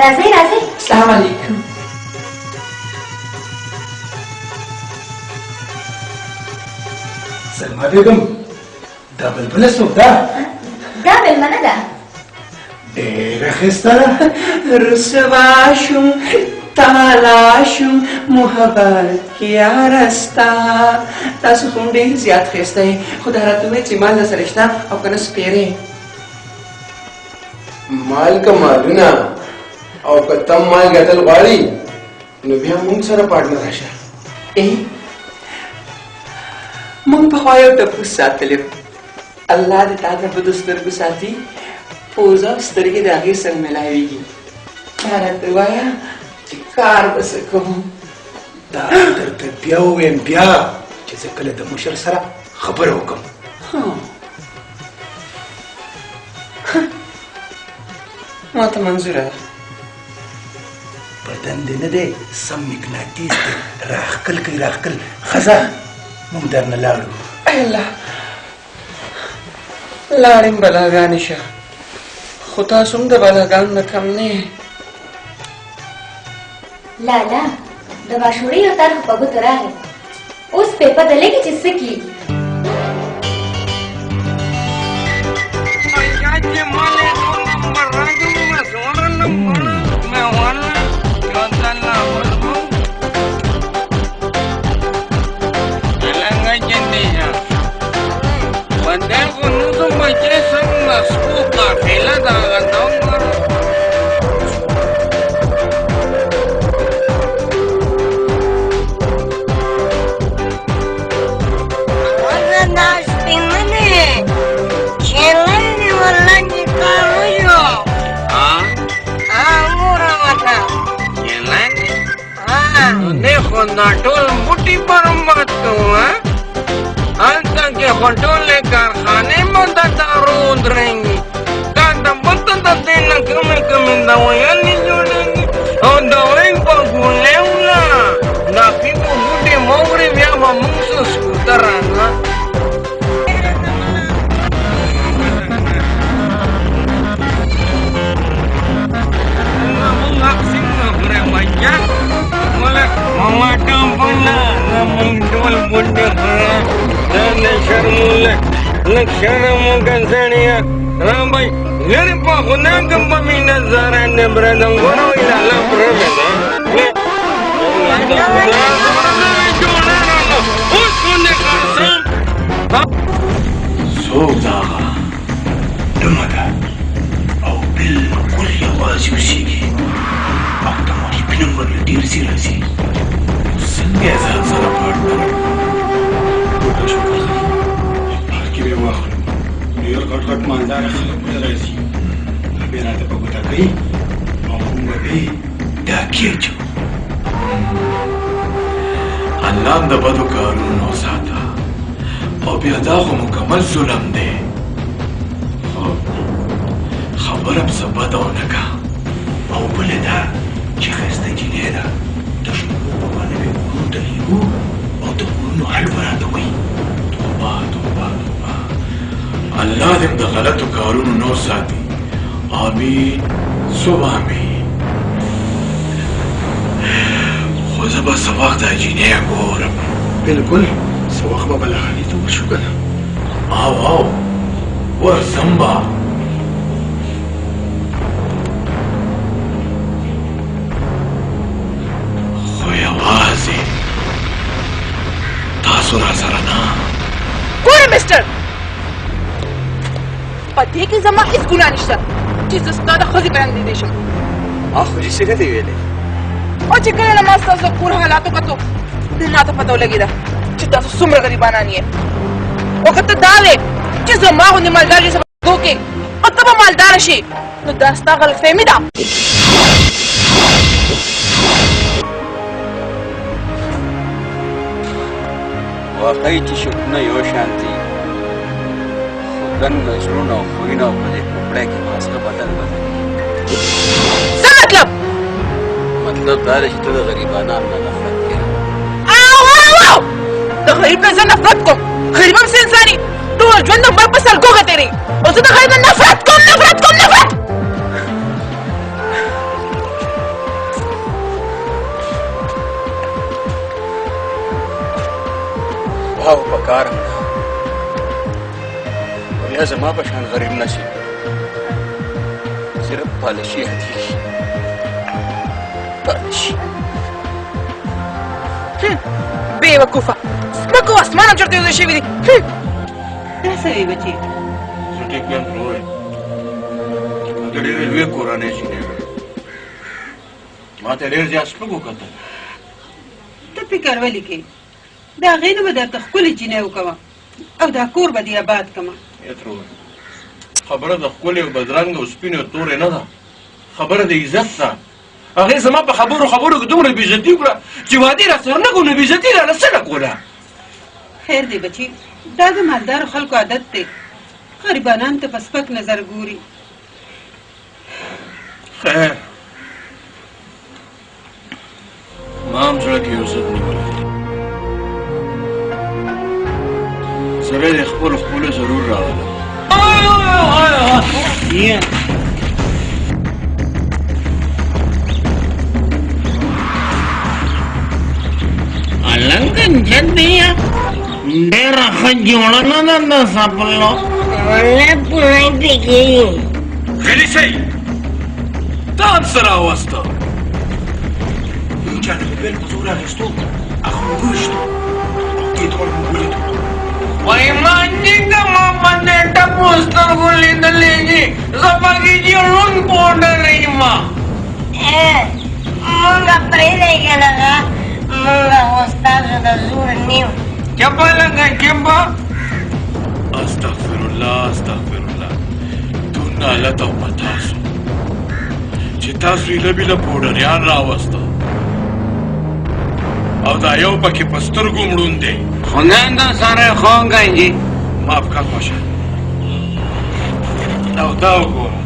Speaker 8: راځئ راځئ
Speaker 4: السلام علیکم
Speaker 6: سلمى بیگم دا بلبله څوک ده
Speaker 8: دا مېلمنه ده
Speaker 6: ډېره ښایسته ده
Speaker 4: رسوا شم تالا شم محبت کې رستا تاسو خو ډېر زیات ښایسته یې خو دا راته ووایي چې مال درسره شته او که نه سپېرې
Speaker 7: مال که مالونه
Speaker 6: او که تم مال ګټل غواړي نو بیا موږ سره پارټنر راشه.
Speaker 2: موږ په خوا یو ټپوس ساتلی و. الله دې تا ته بدو سترګو ساتي. پوزه او سترګې د هغې سره میلاویږي. ما راته ووایه چې کار به څه کوم.
Speaker 6: دا درته بیا ووایم بیا چې زه کله د مشر سره خبره وکړم.
Speaker 2: ما ته منظوره ده.
Speaker 6: بدن دې نه دی سم مقناطیس دی راښکل کوي راښکل. ښځه موږ درنه لاړو.
Speaker 2: ای الله لاړې بلاګانې شه خو تاسو هم د بلاګانو نه کم نه یې.
Speaker 8: لالا د ماشوړې یو طرح په ګوتو راغی. اوس پې پته لګي چې څه کېږي.
Speaker 5: ना टोल बूटी बर्बाद हुआ अंत के होटल कारखाने में दारू उतरेंगी कमी कमी दवाइयाँ नहीं जोड़ेंगी और दवाई को भूले ना नाकी को बूटी मोगरी व्यापा मुंसो स्कूटर आना Mama kampana, namun dua bunda kera, dan syarmule, nak syaramukan saya, ramai, dari pakunang kempamina zaran dan beradang gono idalam berbeda.
Speaker 6: Sodaga, demaga, au bilkul yawazi usigi, waktu mari pinambar diri sirasi. څنګه ځان سره پارټنر ټوټه شو کړی پارک کې به واخلو ډېر غټ غټ مالداره خلک به راځي بیا راته په ګوته کوي او موږ به دا کېچو الله د بدو کارونو ساته او بیا دا خو مکمل ظلم دی خبره په څه بده ونه کا او بله دا چې ښایسته جینۍ ده او د کورونو حل براته کوي توبه توبه توبه الله دې د غلطو کارونو نو ساتي آمین ثم آمین خو زه به څه وخت دا جینۍ ګورم بلکل څه وخت به بلغاني ته ورشو که نه او ورځم به خو یوازې تاسو را سره نه
Speaker 9: ګوره مسټر په دې کې زما هېڅ ګناه نشته چې زه ستا د ښځې په رنګ لیدی شم
Speaker 2: ما خو دې څه نه دي ویلی
Speaker 9: او چې کله ما ستاسو د کور حالاتو کتو نو ما ته پته ولګېده چې تاسو څومره غریبانان یې وخت دا دی چې زما غوندې مالدار یې سبا وکړې او ته به مالداره شې نو دا ستا غلطفهمي ده
Speaker 2: واقعي چې شکلونه یو شان دي خو دننه زړونه او خویونه او په دې ټوکړی کې مازغه بدل
Speaker 9: څه
Speaker 2: مطلب دا دی چې ته د غریبانانو نه نفرت کوې
Speaker 9: د غریب نه زه نفرت کوم غریب هم څه انساني ټول ژوند د مرګ په سرګوږه تېروي او زه د غریب نه نفرت کوم
Speaker 2: او په کار هم بیا زما په شان غریب نه شي صرف پالشي هدیږي پالشي
Speaker 9: بې وقوفه ځمکه او اسمان هم چېرته یو ځای شوي دي
Speaker 4: دا څه وایي بچې
Speaker 7: زه ټیک یم ورور ته ډېرې لویې کورنۍ جینۍ وې ما ته ډېر زیات سپک وکتل.
Speaker 4: ته فکر ولې کوې؟ د هغې نه به درته ښکلې جینۍ وکړم او دا کور به دې آباد کړم.
Speaker 7: یترو خبره د ښکلې او بدرنګه او سپینې او تورې نه ده، خبره د عزت ده. هغې زما په خبرو کې دومره بېعزتي وکړه چې وعدې راسره نه کوو، نو بېعزتي رانه څنګه کوله؟
Speaker 4: خیر دی بچي، دا د مالدارو خلکو عادت دی، غریبانان ته په سپک نظر ګوري.
Speaker 7: خیر ما هم زړه کې یو ضد نیولی دی، سړی د خپلو ضرور راغلی.
Speaker 5: Alangan jadi ya, daerah kejualan ada sapelo.
Speaker 3: Mana pun pergi.
Speaker 1: غلی شئ ځان سره راوسته.
Speaker 6: اینجا د موبایل په زور اخیستو هغه موږ وویشتو او دې دواړو موږ ولیدو.
Speaker 5: Wah manjing kamu pandai poster guli daligi, sebagai julun powder ini mah.
Speaker 3: Mungkin pergi kan? Mungkin ustaz sudah suruh ni.
Speaker 5: Siapa lagi siapa?
Speaker 1: استغفرالله استغفرالله دونه حالت او په تاسو چې تاسو یې لبیله پوډریان راوسته او دا یو پکې په سترګو مړوند دی.
Speaker 5: خدای دا سره خوږی
Speaker 1: معاف کړه پاشه. او دا وګوره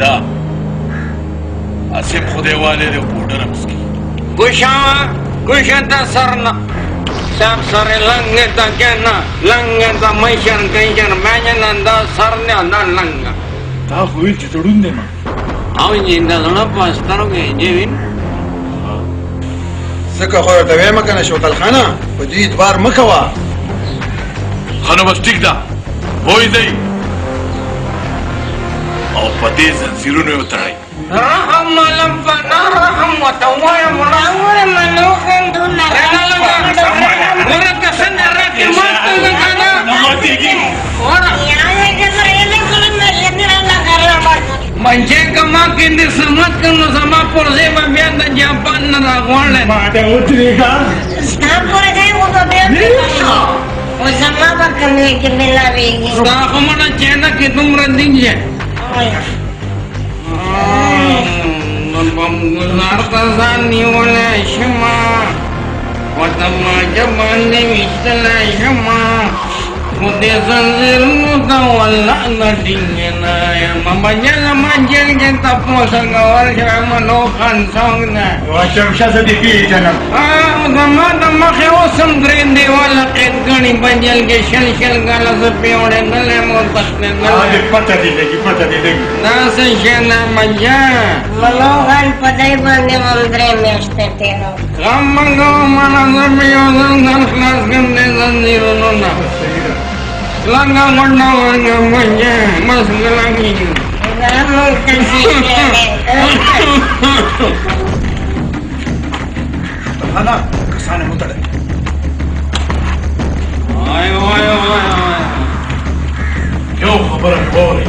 Speaker 1: دا اسیم خدای والے دی پوډر مسکی
Speaker 5: Gusha ta sarna sab sare lange ta kena lange ta maishan kaishan manyananda sarne anda langa
Speaker 1: تا خو ویل چې تړون دی ما
Speaker 5: au jinda zona pastaro ke jevin
Speaker 10: ځکه خو ورته وایم که نه شوتل خانه په دې اعتبار مه کوه.
Speaker 1: ښه نو بس ټیک ده وویځئ او په دې زنځیرونو یې وتړئ.
Speaker 5: raham malam kana raham watawaya murah
Speaker 3: Orang menukan dunia.
Speaker 5: orang kesana rakyat mati kana orang
Speaker 3: Yang kita ini kalau melihat orang kerana
Speaker 5: manje kamakin di semat kanu sama porsi babian dan Japan na gole
Speaker 3: Setampur saya udah biasa. Usama berkembang kembali lagi.
Speaker 5: aku mana China kitum rendingnya Membanggular tazani wala shima Watama jabani mistala shima Kude zanzir muta wala nadingena Ya mabanyala manjel kita posang awal shama nokan songna
Speaker 10: واچم شاسه دې پیژنم.
Speaker 5: Utama khewasam grindi wala kengani banjal ke shel gala sepi ore dale motakne dale
Speaker 10: پته دې لګي پته دې لګي.
Speaker 5: Nasa shena manja
Speaker 3: Melukan pada ibadah memberi mestetino.
Speaker 5: Kamu mana semiosan dan kelas gede zanjiruna. Langga mana warga manja mas gelangi.
Speaker 3: Kamu kasih
Speaker 10: خانه کسانه مو تړئ.
Speaker 5: Ayo.
Speaker 1: یو خبره مې واورئ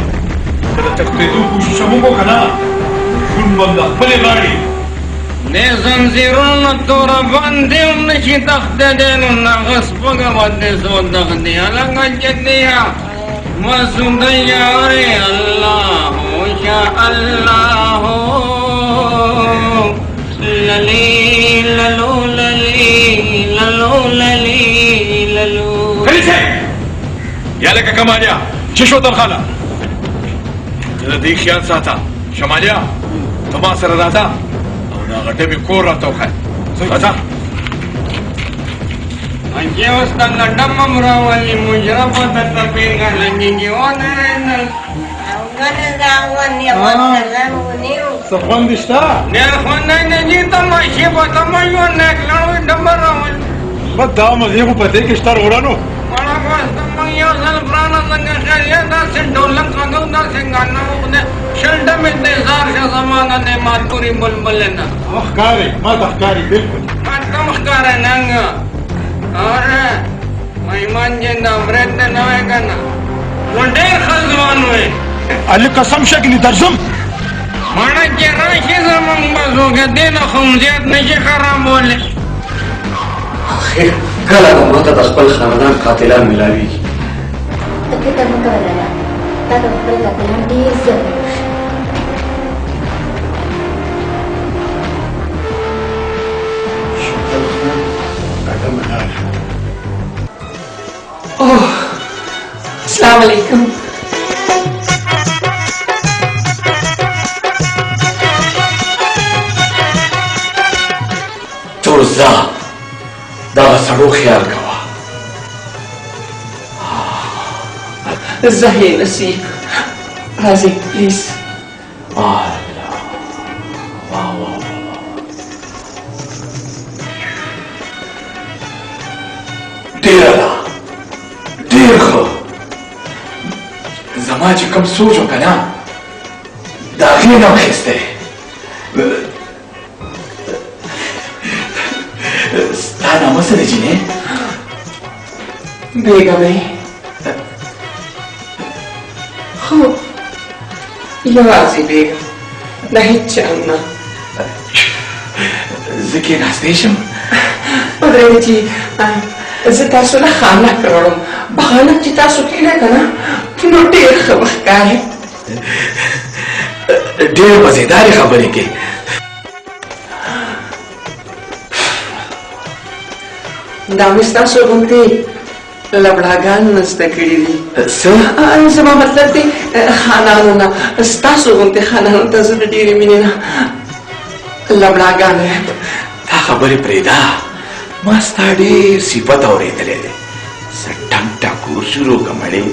Speaker 1: که د تښتېدو کوشش هم وکړو که نه ژوند به د خپلې غاړې
Speaker 5: De zanjiruna tora bandi unshi takhte denuna gaspaga bande so dakhdi alanga jadiya masudaya ore Allah ya Allah lali lalu
Speaker 1: غلی شئ یا لکه کمالیا چې شوتل خانه ته د دې خیال ساته. شمالیا ته ما سره راځه او دا غټه مې کور راته وښیه. راځه
Speaker 5: Anjir setengah damam rawali mujrabat tapi nggak lagi gimana renal.
Speaker 3: Gana gawan ya masalah uniu.
Speaker 10: څه خوند شته؟
Speaker 5: Dia kena jadi tamasya batamayun nak lalu damar rawal.
Speaker 10: بس دا مزې خو په دې کې شته وروڼو.
Speaker 5: Kalau pas tamayun sel prana tengah kaya dah sendolang kagak dah senggana udah shelda mende zar zaman ne maturi bulbulena.
Speaker 10: ښکاري ما ته ښکاري بلکل.
Speaker 5: Matam sekarang nangga. Ora, maiman jenda brete nawe kana. Wonder khalwan we.
Speaker 10: علي قسم شکلی درځم
Speaker 5: म्हणायचे राशीचं मग बसू का दे ना खमजियात नशे खराब बोले
Speaker 2: आखिर कल मोहब्बत अखबल खानदान कातिलान मिलावी
Speaker 8: فکر مه کوه لالا تا د خپل قاتلان ډېر زیات وبخښه
Speaker 9: السلام علیکم
Speaker 1: تورزا دا سړو خیال کوه
Speaker 9: زهی نصیب راځي پلیز
Speaker 1: ډیره ده ډیر ښه زما چې کوم سوچ و که نه د هغې نه م اخیستی ستا نامه څه دی جینۍ
Speaker 9: بیګمې خو یوازې بیګم د هېڅ چا نه
Speaker 1: زه کېناستی شم
Speaker 9: ودرېږه چې زه تاسو له خانه کړم بهانه چې تاسو کېنه که نه نو ډېر ښه به ښکاري
Speaker 1: ډېر مزېدارې خبرې کوي
Speaker 9: دا مې ستاسو غوندې لبړاګان نه زده کړي دي
Speaker 1: څه
Speaker 9: زما مطلب دی خانانو نه ستاسو غوندې خانانو ته زه د ډېرې مینې نه لبړاګان یم
Speaker 1: دا خبرې پرېږده ما ستا ډېر صفت اورېدلی دی څه ټنګ ټکور شروع که مړې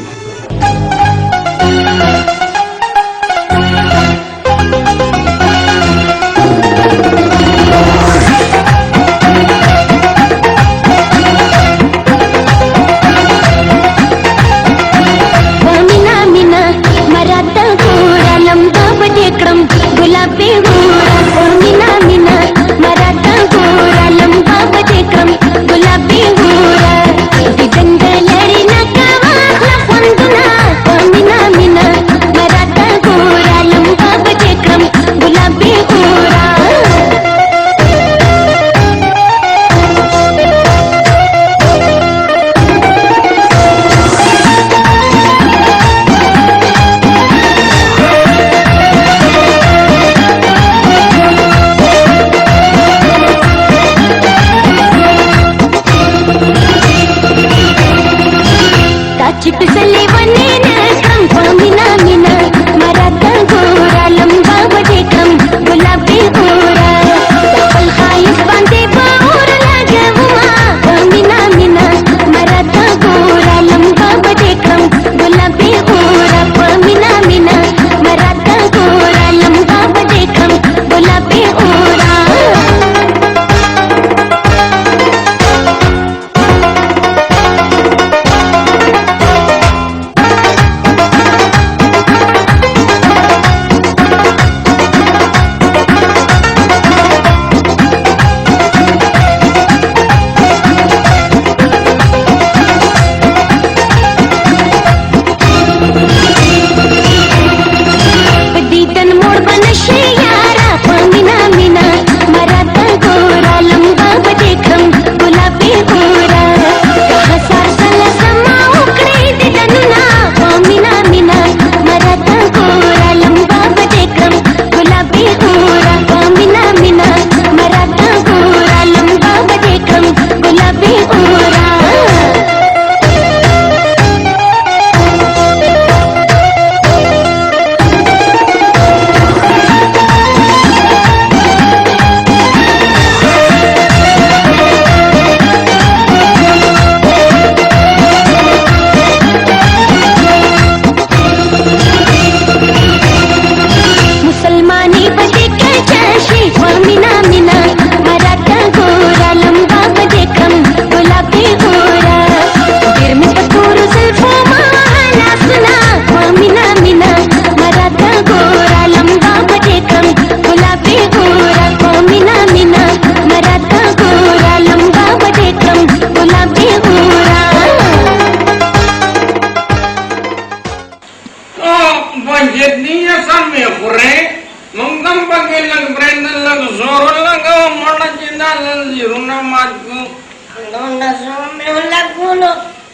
Speaker 3: me la culo,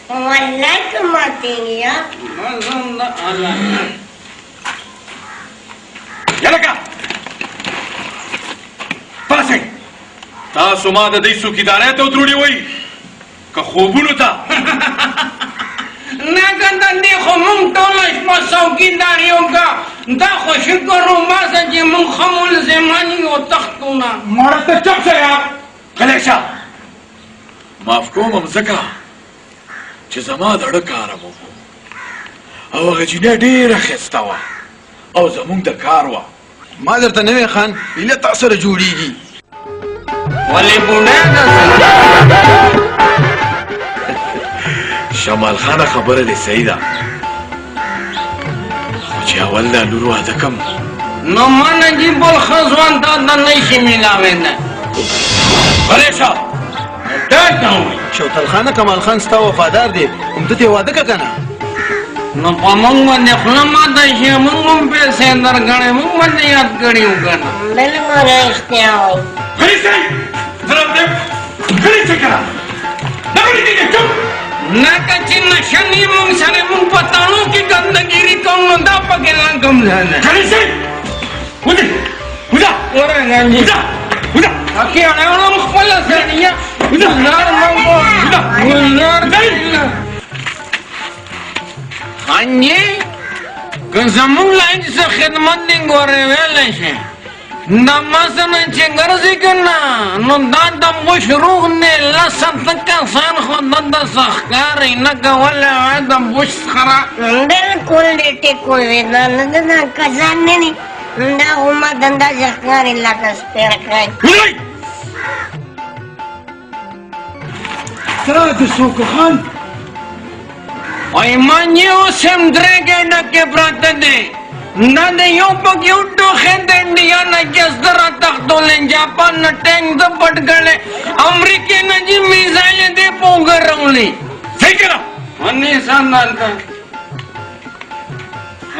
Speaker 3: والله que matilla.
Speaker 1: یلکه پاسئ تاسو ما د دې څوکیدارۍ ته ودروړي وئ که خوبونو ته
Speaker 5: نه کنه دې خو مونږ ټوله شپه څوکیدار یو که دا خو شکر وباسه چې مونږ ښه ملزمان یو تختونه
Speaker 1: مړه ته چپ شه یار غلی شه معاف کوم ځکه چې زما د اړه کار مو او هغه جینۍ ډېره ښایسته وه او زمونږ د کار وه
Speaker 10: ما درته نه وی خان هیله تا سره جوړیږي
Speaker 5: ولې بوډا ده
Speaker 1: شمال خانه خبره دې صحیح ده خو چې اول دا لور واده کم
Speaker 5: نو ما نجیب الخزوان ته د نه شي میلاوېدی
Speaker 1: غلی شه
Speaker 5: دا ته وایي
Speaker 10: شوتل خانه کمال خان ستا وفادار دی همده ته واده که کنه
Speaker 5: نو په موږ باندې خوله ماته شي موږ هم پیسې درکړې موږ باندې یاد کړي وو که نه
Speaker 3: بالکل رښتیا وایي
Speaker 1: غلی شئ ضرب دې غلی شئ که نه نه غلی کېږئ چپ
Speaker 5: نه که چې نشه نه موږ سره موږ په تاڼو کې ګندګیري کوو نو دا پکې نه کوم ځای دی
Speaker 1: غلی شئ وځئ وځه
Speaker 5: ورغلې
Speaker 1: وځه وځه
Speaker 5: اکې اړولم خپله سړیه ګلزار ګلزار خانجي که زمونږ لاین څه خدمت دې ګورې ویلی شي دا ما سره چې ګرځي که نه نو دا د موش روغ دی لس اته کسان خو دلته څه ښکاري نه کولی وای د بوش خرا
Speaker 3: بالکل دې ټیکول وي دا نه دا کسان نه دي دا خو ما دنده چې ښکاري لکه سپېړ کړی
Speaker 1: وځئ تا د څوک خان
Speaker 5: وای ما چې اوس هم درې ګېډه کې پراته دی دا د یو پکې یو ټوخی د انډیا نه جزده راتښتولی جاپان نه ټینک د پټ کړی امریکې نه چې میزایل یې دې په اوږه راوړي
Speaker 1: صحیح که نه
Speaker 5: ونیسه دلته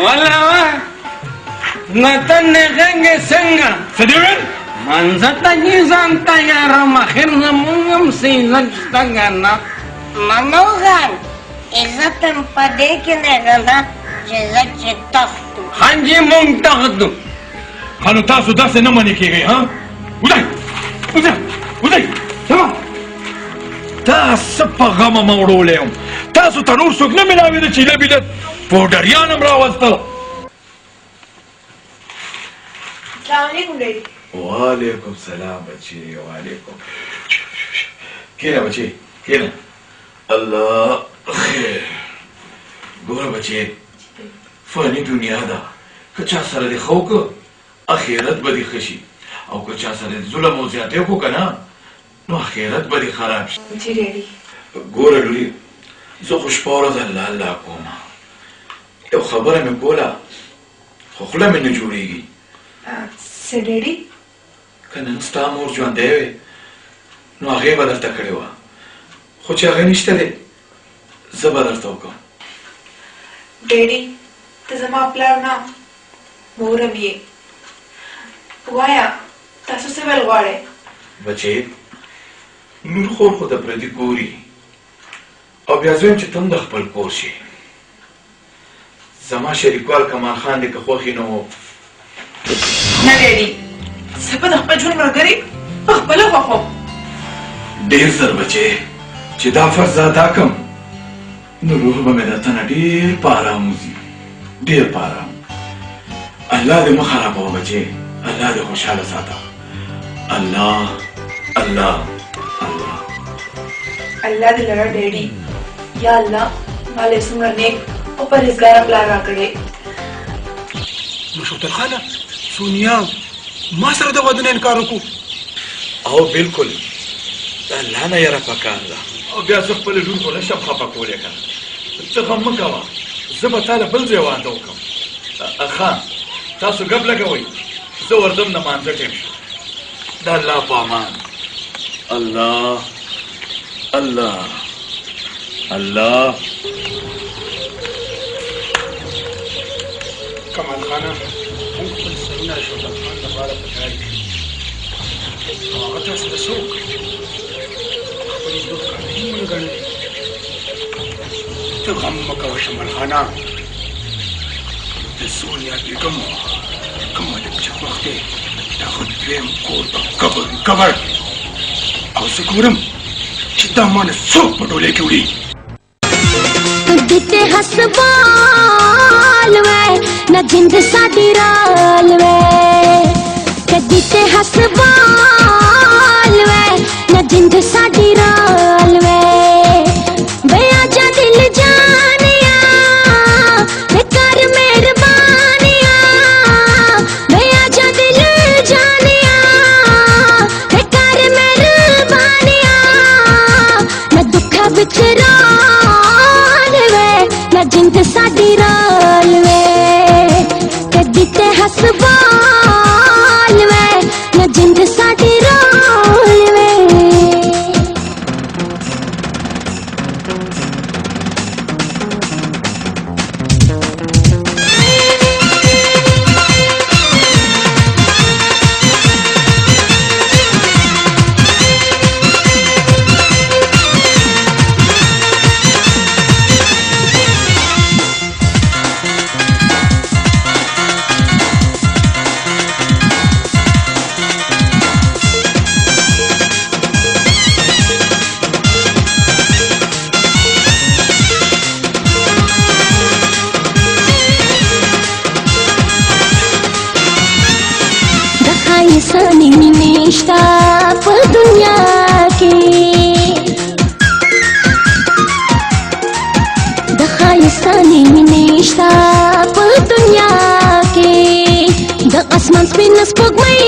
Speaker 5: وله وه نه ته نېغېږې څنګه
Speaker 1: څه دې ویل
Speaker 5: منځه ته چې ځان تیارم اخر زمونږ هم څه عزت شته که نه
Speaker 3: ممو خان عزت هم په دې کې دی که نه چې زه چې تختو
Speaker 5: خانجي مونږ تختو
Speaker 1: ښه نو تاسو داسې نه منې کېږئ ها وځئ وځئ وځئ سمه تا څه په غمه مه وړولی یم تاسو ته نور څوک نه میلاوېده چې لبیده پوډریان هم راوستل
Speaker 9: السلام علیکم ډیډي
Speaker 1: وعلیکم سلام بچی وعلیکم کېنه بچی کېنه الله خیر ګوره بچی فانی دنیا ده که چا سره دې ښه وکړه اخرت به دې ښه شي او که چا سره دې ظلم او زیاتی وکړو که نه نو اخرت به دې خراب شي
Speaker 9: جی ډیډي
Speaker 1: ګوره لورې زه خو شپه ورځ الله الله کوم یو خبره مې کوله خو خوله مې نه جوړېږي
Speaker 9: څه ډیډي
Speaker 1: که نن ستا مور ژوندی وې نو هغې به درته کړې وه خو چې هغه نشته دی زه به درته وکړم
Speaker 9: ډیډي ته زما پلار نه مور هم یې وایه تاسو څه ویل غواړئ
Speaker 1: بچې لور خور خو د پردي کوري او بیا زه یم چې ته هم د خپل کور شي زما شریکوال کمال خان دې که خوښې نه و
Speaker 9: نه ډیډي زه به د خپل ژوند ملګري په خپله خوښوم
Speaker 1: ډېر زر بچې چې دا فرض ادا کړم نو روح به مې درته نه ډېر په ارام وځي ډېر په ارام الله دې مه خرابوه بچې الله دې خوشحاله ساته الله الله الله
Speaker 9: الله دې لره ډیډي یا الله مالې څومره نیک او پرهیزګاره پلار راکړې
Speaker 10: نو شوتل خانه سونیا ما سره د واده نه انکار وکړو
Speaker 1: او بالکل د الله نه یره پکار ده او بیا زه خپله لور خو نشم خفه کولی که ته غم مه کوه زه به تا له بل ځای واده وکړم ښه تاسو ګپ لګوئ زه ورځم نمانځه ټیم شو د الله په امان الله الله الله
Speaker 10: کمال خانه موږ خپل سرونه شوتل خان لپاره په ځای کړي او هغه تاسو ته څه وکړي خپل دوه کړي مونږ غنلې ته غم مکوه شمال خانه د سونیا بیګم کومه چې وخت دی دغه دویم کور په قبر او زه ګورم چې دا مانه څوک په ډولۍ کې وړي
Speaker 11: दिते हसबाल वे न जिंद साडी राल वे दिते हसबाल वे न जिंद साडी राल वे वे आजा दिल जानिया वे कर मेहरबानिया वे आजा दिल जानिया वे कर मेहरबानिया मैं दुखा बिचरा जिंद साडी राल वे कदी ते हसबाल वे न जिंद साडी राल वे सनी निष्ठा पर दुनिया के दखाई सनी निष्ठा पर दुनिया के द आसमान पे नस्पग में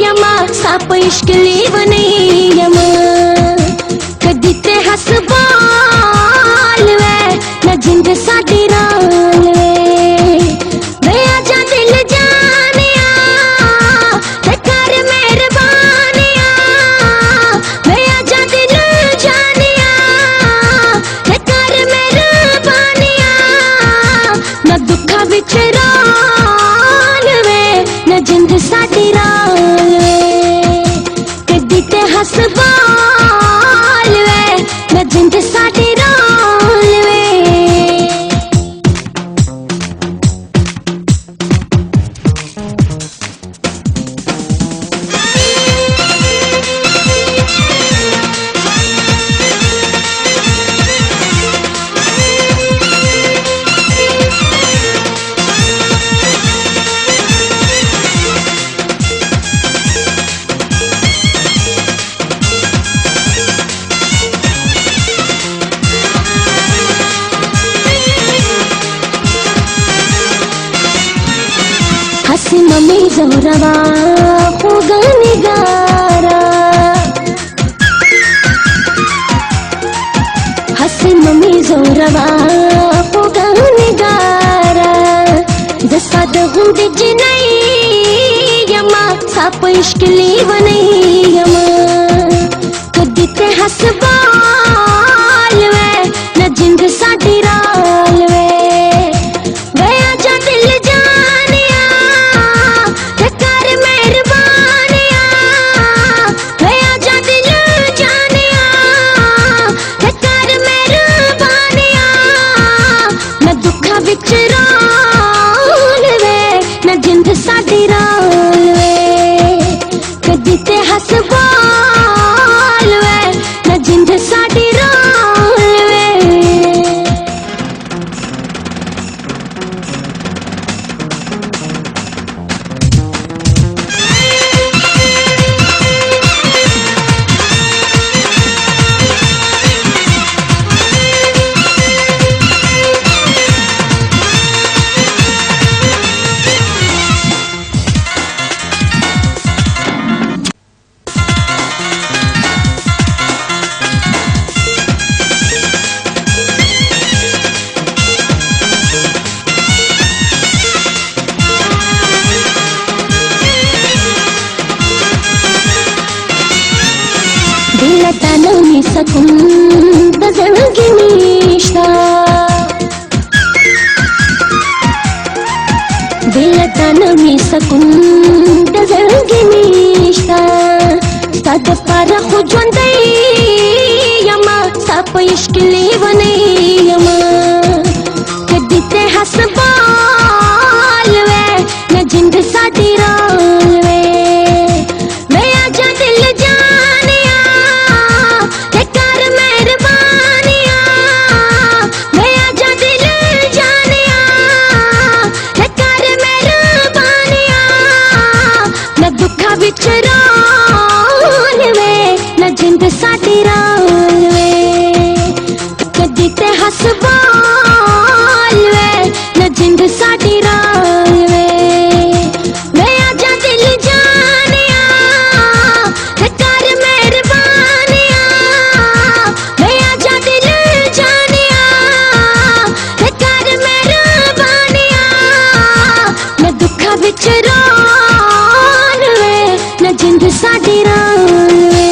Speaker 11: यमा साप इश्क लेवने यमा कदी ते हसबाल वे न जिंद साडी राल वे वे आजा दिल जानिया कर मेहरबानिया वे आजा दिल जानिया कर मेहरबानिया न दुखा बिच राल वे न जिंद साडी राल वे कदी ते हसबाल वे न जिंद साडी राल वे मम्मी जोरवा होगा निगारा हसी मम्मी जोरवा होगा निगारा दसा दहुंद जिनई यमा साप इश्क लीवने यमा कदी ते हसबाल वे न जिंद साडी राल वे वे आजा दिल जानिया कर मेहरबानिया वे आजा दिल जानिया कर मेहरबानिया न दुखा बिच राल वे न जिंद साडी राल वे कदी ते हसबाल वे न जिंद साडी राल वे दिलतानों सकून बजरंगी निष्ठा दिलतानों सकून बजरंगी निष्ठा साद पारा खुजवंदई इश्कली वनैयमा कदीते हसबाल वे न जिंद साडी राल वे मैं आजा दिल जानिया ते कर मेहरबानिया मैं आजा दिल जानिया ते कर मेहरबानिया न दुखा विच रोल वे न जिंद साडी राल वे कदी ते हसबाल वे न जिंद साडी राल वे मैं आजा दिल जानिया ते कर मेहरबानिया मैं आजा दिल जानिया ते कर मेहरबानिया न दुखा विच रोल वे न जिंद साडी राल वे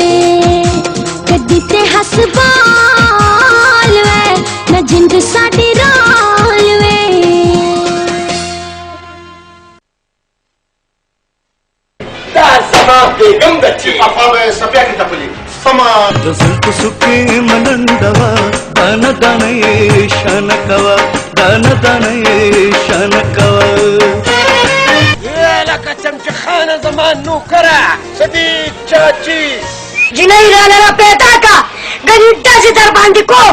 Speaker 11: कदी ते हसबाल वे न जिंद साडी राल वे
Speaker 2: बेगम बच्ची पापा में सप्या की तपली समा
Speaker 12: जसल्क सुखी मनंदवा दान दानये शनकवा दान दानये शनकवा
Speaker 5: ये लका चमचखाना जमान नौकरा सदी चाची
Speaker 3: जिन्हें राना पेता का गरीबता से दर बांधी को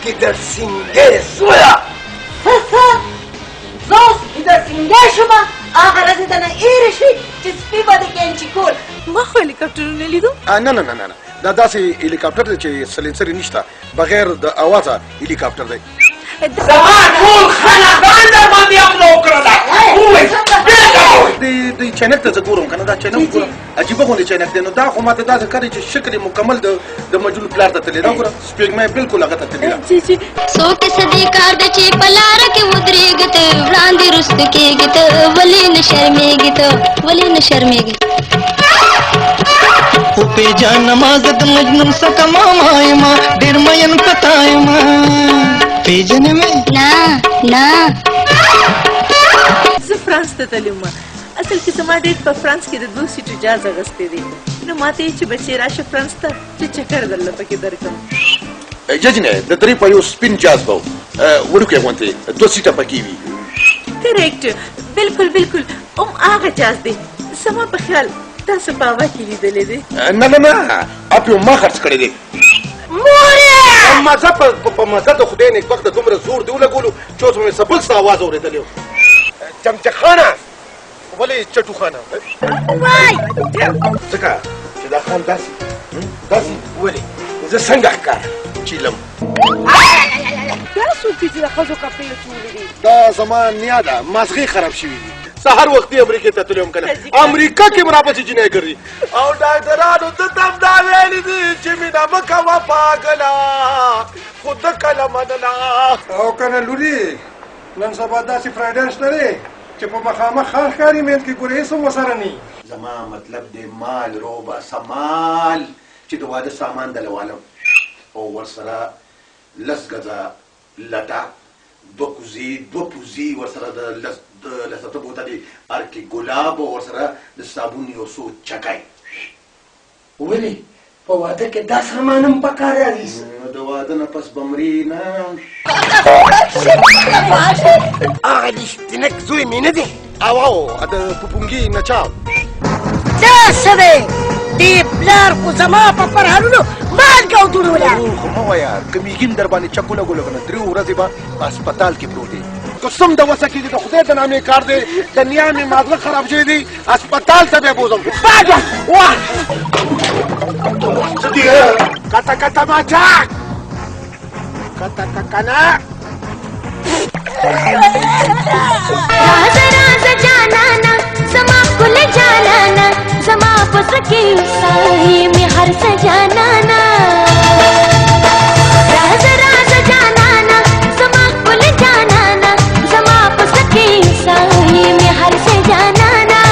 Speaker 5: किधर सिंगे सोया
Speaker 9: زوز إذا سنجاشما آخر أزيدنا إيرشي تسبي بدي كأنشي كول ما خو هليكوبتر نليدو؟
Speaker 10: نه نه نه نه دا داسې هلیکاپټر دی چې سلنسر نشته بغیر د اوازه هلیکاپټر دی
Speaker 5: زمان ټول خلکان در باندې حمله وکړله
Speaker 10: د چینک ته زه ګورم که نه دا چینک ګورم عجیبه غوندې چینک دی نو دا خو ماته داسې ښکاري چې شکل یې مکمل د مجهول پلار ته تللی دا ګوره سپېږمۍ بالکل هغه ته تللی ده
Speaker 11: सो के सदी कार दे ची पलार के मुद्रेगी तो व्रांदी रुस्त केगी तो वली न शर्मेगी
Speaker 12: उपे जा नमाजत मजनून सकमा मायमा डिरमयन पतायमा पेजने में
Speaker 11: ना ना
Speaker 4: زه فرانس ته تللی وم اصل کې زما ډېر په فرانس کې د 2 سیټ اجازه اخیستې دي نو ماته یې چې بچې راشه فرانس ته چې چکر درله پکې درکړم
Speaker 10: ججنه د درې په یو سپین جاز به وړوکی غوندې 2 سیټه پکې وي
Speaker 4: کریکټ بالکل بالکل هغه جاز دی زما په خیال تاسو په هوا کې لیدلی دی
Speaker 10: نه نه نه اپ یو ما خرڅ کړی دی مزه په مزه د خدای نیکبخته دومره زور دی ولګولو چې اوس مې څه بل څه اواز اورېدلی و چمچخانه ولې چټوخانه ځکه چې دا خان داسې ولې زه څنګه ښکار چیلم
Speaker 9: دا څوک دي چې د ښځو کپړې چولې دي
Speaker 10: دا زما نیا ده مازغې خراب شوي دي سهار وختي امریکې ته تللی وم که نه امریکا کې م راپسې جینۍ ګرځي او ډاکټرانو ته هم دا ویلي دي چې مینه مه کوه پاګله خو ده کله منله
Speaker 13: او که نه لوري نن سبا داسې فرایډر شته دی چې په مخامخ ښه ښکاري منځ کې ګورې هېڅ هم ورسره نه
Speaker 10: زما مطلب دی مال روبه سمال چې د واده سامان دلوالم او ورسره 10 ګزه لټه 2 کوزي 2 پوزي ورسره د لسته بوته دی ارکې ګلاب او ورسره د صابون یو څو چکای
Speaker 5: ولې په واده کې دا سامان هم پکار راځي
Speaker 10: د واده نه پس بمري نه
Speaker 5: هغه رښتینک زوی مې نه دی
Speaker 10: او د پوپونګي نچاو
Speaker 3: دا څه دی دې پلار خو زما په پرهارونو مالګه وتوړوله
Speaker 10: خو مه وایه که میګیم در باندې چک ولګولو که نه 3 ورځې به په هسپتال کې پروت دی قسم د وسه کېږي د خدای د نامې کار دی د نیا مې مازغه خراب شوی دی هسپتال ته به یې بوځم باجه واه څه دي کته کته ماچا کته ککنه
Speaker 11: राज राज जानाना समा कुल जानाना समा पसके साही में हर सजानाना राज राज जानाना समा कुल जानाना समा पसके साही में हर सजानाना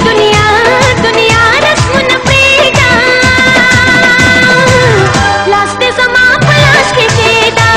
Speaker 11: दुनिया दुनिया रस्म न पेड़ा लास्ते समा पलाश के केदा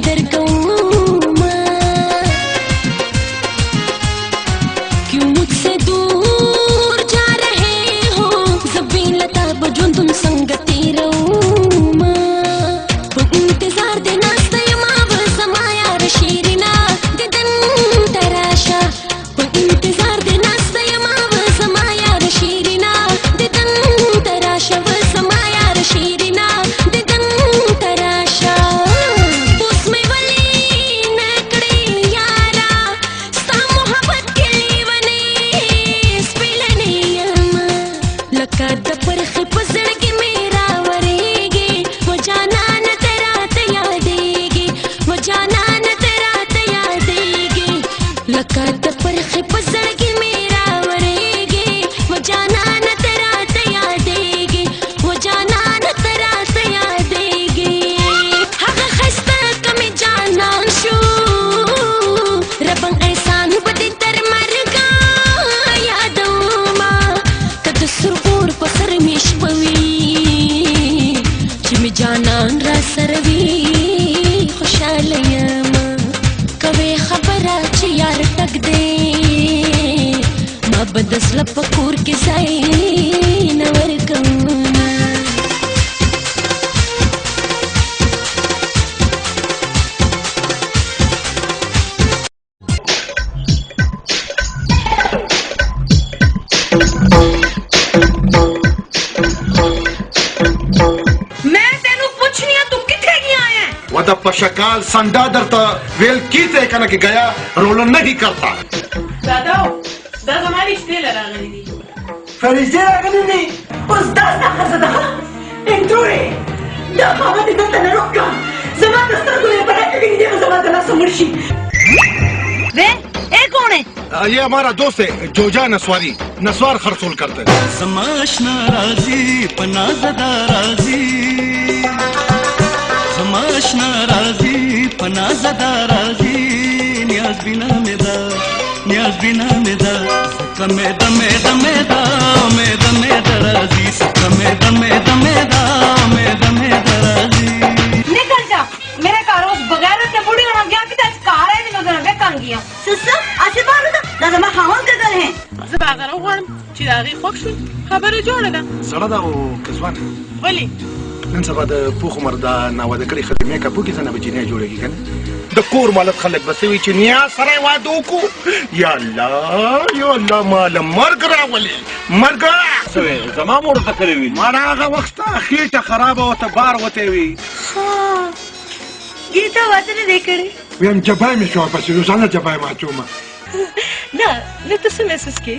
Speaker 11: दरगाऊं क्यों मुझसे दूर जा रहे हो ज़बीन लता बजूं तुम संगती रहूं इंतजार देना सयमा समाया रशीरिना दिदन तराशा इंतजार देना सयमा समाया रशीरिना दिदन तराशा समाया रशीरिना दिदन तराशा उसमें वली नकड़ी यारा सा मोहब्बत के लीवने स्पिलने यमा लका दपर खिप जड़गी मेरा वरेगी वो जाना न तेरा यादेगी वो जाना न तेरा यादेगी लका दपर खिप जड़गी मेरा वरेगी वो जाना न तेरा यादेगी वो जाना न तेरा यादेगी हक खस्ता कमी जाना शू रबंग एहसान बदी तर मरगा यादोमा कद सुरपूर पसर मिशबवी चिमी जानान रा सरवी खुशालयमा कवे खबरा ची यार टक दे मा बदस लपकूर के साई नवर कौना
Speaker 9: मैं तेनू पुछनी है तू किथे गया है
Speaker 10: वदा पशकाल संडा दरता वेल कीते कना के गया रोलन नहीं करता
Speaker 9: दादा हमारी स्टेल लगा गई
Speaker 5: फरिश्ते रागनी नहीं उस दास ना खसदा इंट्रोरे दा बाबा ने तो तना रोका जमा दस्तर को ले पड़ा कि नहीं जमा तना समर्शी
Speaker 9: वे ए कौन है
Speaker 10: ये हमारा दोस्त है जोजा नसवारी नसवार खरसूल करते हैं
Speaker 12: समाश नाराजी पनाजदा राजी समाश नाराजी पनाजदा राजी न्याज बिना मेदा कमे दमे दमेदा राजी कमे दमेदा राजी
Speaker 9: निकल जा मेरे कारो बगैर ते बुढ़ी होना गया कि तेज कार है नहीं मगर मैं कान गया सस्सा आसे बार दादा मैं खावन के गल है زباغر وغړم چې دا غي خوښ شو خبره جوړه ده
Speaker 10: سړه دا او کزوان
Speaker 9: ولی
Speaker 10: نن سبا د پوخ عمر دا ناواده کړی خدمه کا پوکي څنګه بچینه جوړیږي کنه د کور مالت خلک بسوي چې نیا سره واده کو یا الله مال مرګ راولي مرګ
Speaker 1: سوي زما مور ته کړی وی
Speaker 10: ما هغه وخت خېټه خراب او ته بار وته وی
Speaker 9: گیتا واسه دې کړی
Speaker 13: ویم جبای می شو پس روزانه جبای ما چوما
Speaker 9: نه نه تاسو محسوس کې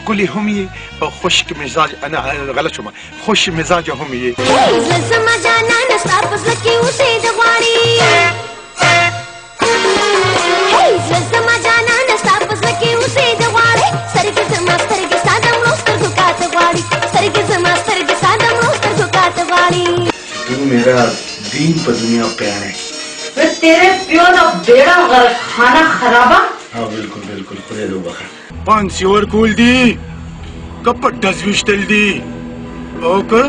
Speaker 10: خولي هم یې او خشک مزاج انا غلط شوم خوش مزاج هم یې
Speaker 11: زما جانا نصاف زکی اوسه دغواړي زما جانا نصاف زکی اوسه دغواړي سرګ زما سترګې ساده مستر دکات غواړي سرګ زما سترګې ساده مستر دکات غواړي
Speaker 6: तू मेरा दीन पर दुनिया पे आने
Speaker 9: तेरे पियो ना बेड़ा गर्क खाना खराबा
Speaker 6: हाँ बिल्कुल बिल्कुल खुदे दो बखर
Speaker 10: پانسی ورکول دي کپټ دزوشتل دي او که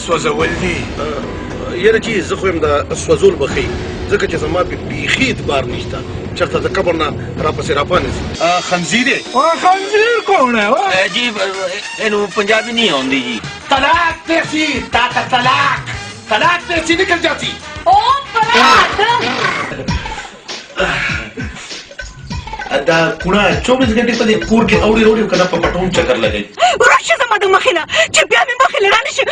Speaker 10: سوځول دي یره چې زه خو هم د سوځول بخي ځکه چې زما بیخي اعتبار نشته چرته د قبر نه راپسې راپانې خنزیر او خنزیر کون ہے
Speaker 1: जी ਇਹਨੂੰ ਪੰਜਾਬੀ ਨਹੀਂ ਆਉਂਦੀ ਜੀ
Speaker 10: طلاق تیسی طلاق تیسی نکل جاتی
Speaker 9: ओ पलाट
Speaker 6: دا کونه 24 غنټې په دې کور کې اوړي روړي کنه په پټون چکر لګي
Speaker 9: ورشه زما د مخینه چې بیا مې مخې لرانه شي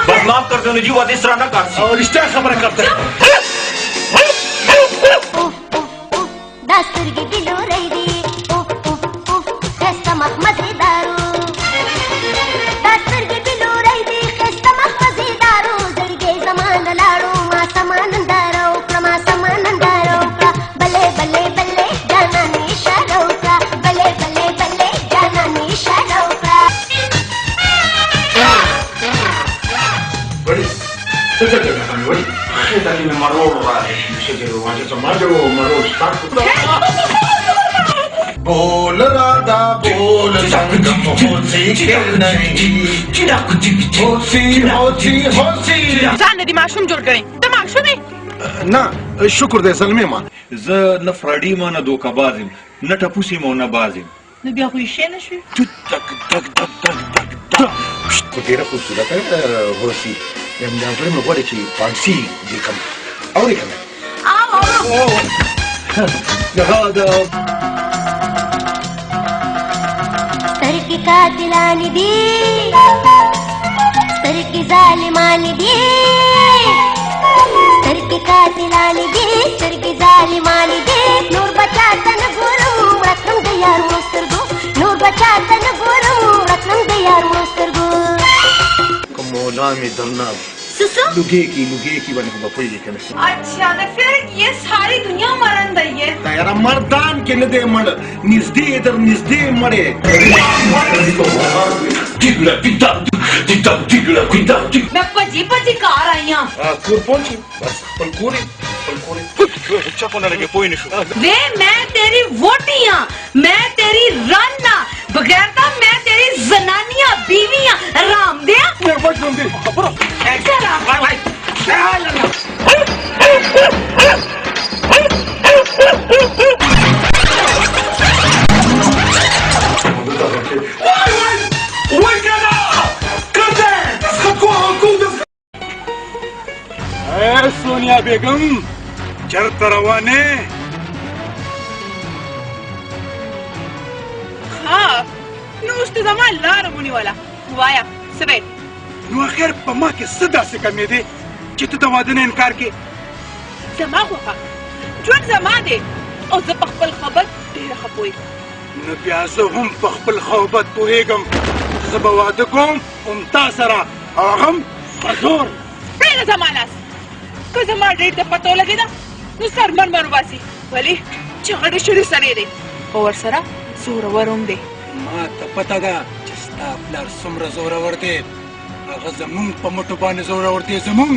Speaker 1: बदनाम कर दो जी वो इस तरह ना कर
Speaker 10: और रिश्ता खबर करते
Speaker 11: दास्तरगी दिलो रही दी खस्ता मजेदारू दास्तरगी दिलो रही दी खस्ता मजेदारू जड़गे जमान लाड़ो मा समान दारो मा समान दारो बल्ले बल्ले बल्ले जाना निशारो का बल्ले बल्ले बल्ले जाना निशारो का
Speaker 6: बड़ी चल बड़ी ताकि मैं मरो रहा है मुझे जो वहां से समाज वो मरो स्टार्ट
Speaker 10: बोल राधा बोल संगम होती क्यों नहीं होती
Speaker 9: ځان دې ماشوم جوړ کړي ته ماشوم یې
Speaker 10: نه شکر دې سلمې ما
Speaker 7: زه نه فرډي ما نه دوکه یم نه ټپوسي ما نه باز یم
Speaker 9: نو بیا خو یې شی نه شوې
Speaker 10: خو ډېره خوبصورته هوسي همدا زړه مې غواړي چې فانسي دې کړم اورې که نه
Speaker 11: सर की कातिलानी दी सर की जालिमानी दी सर की कातिलानी दी सर की जालिमानी दी नूर बचा तन गुरु रत्न दयार मोस्तर गो नूर बचा तन गुरु रत्न दयार मोस्तर गो
Speaker 7: कमोला में दलना
Speaker 11: सुसु
Speaker 7: लुगे की बने को पड़ी लेकिन
Speaker 9: अच्छा तो फिर ये सारी दुनिया मरन दई है
Speaker 10: यार मर्दान के नदे मड़ निजदे इधर निजदे मड़े
Speaker 6: टिगला पिता टिता टिगला पिता
Speaker 9: मैं पजी पजी कार आई हूं
Speaker 10: कुर पहुंची बस पलकोरे
Speaker 7: अच्छा कोना लगे कोई नहीं
Speaker 9: वे मैं तेरी वोटी हां मैं तेरी राना बगैरता मैं तेरी जनानियां बीवियां राम दे
Speaker 10: मैं बच दूंगी खबर
Speaker 9: ऐसे राम भाई
Speaker 10: सोनिया बेगम चरत रवाने
Speaker 9: हाँ नो उसते जमा लार मुनी वाला वाया सबे
Speaker 10: नो आखिर पम्मा के सदा से कमी दे चित दवादे ने इनकार के
Speaker 9: जमा हुआ जोन जमा दे और जब पखपल खबर तेरा खपोई
Speaker 10: न प्यासो हम पखपल खौबत पोहेगम जबवादकुम उमतासरा आगम खजूर
Speaker 9: प्रेम जमानास को जमा डेट द पतो लगे ना नु सरमन मरवासी वली चगड़े शुरू सरे दे और सरा जोर वरुम दे
Speaker 10: ما ته پته ده چې ستا پلار څومره زورور دی هغه زمونږ په مټو باندې زورور دی زمونږ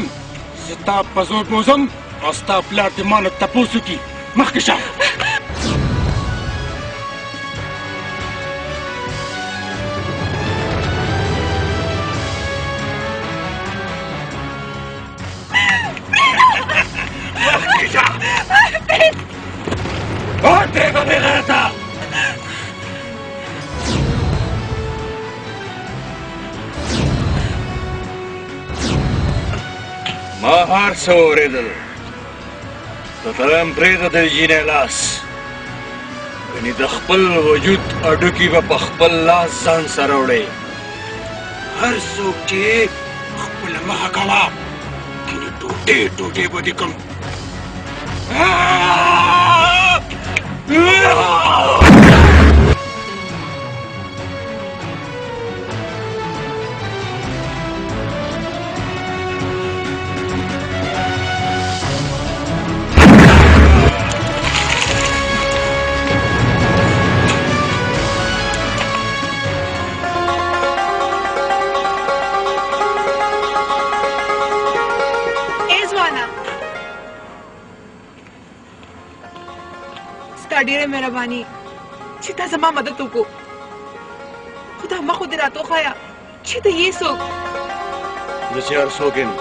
Speaker 10: زه تا په زور بوزم او ستا پلار دې ما نه تپوس وکړي مخکې شه مخکې شه اور پرېږده بېغیرته
Speaker 7: ما هر څه اورېدل ته تلم پرېږده د جینۍ لاس ګنې د خپل وجود اډوکي به په خپل لاس ځان سره وړې
Speaker 10: هر څوک چې خپله مخه کوه ګنې ټوټې ټوټې به دې کړم
Speaker 9: ډیره مهرباني چې تا زما مدد وکړو خدا ما خو دې راټوخایا چې ته یې څوک
Speaker 7: زه چې هر څوک یم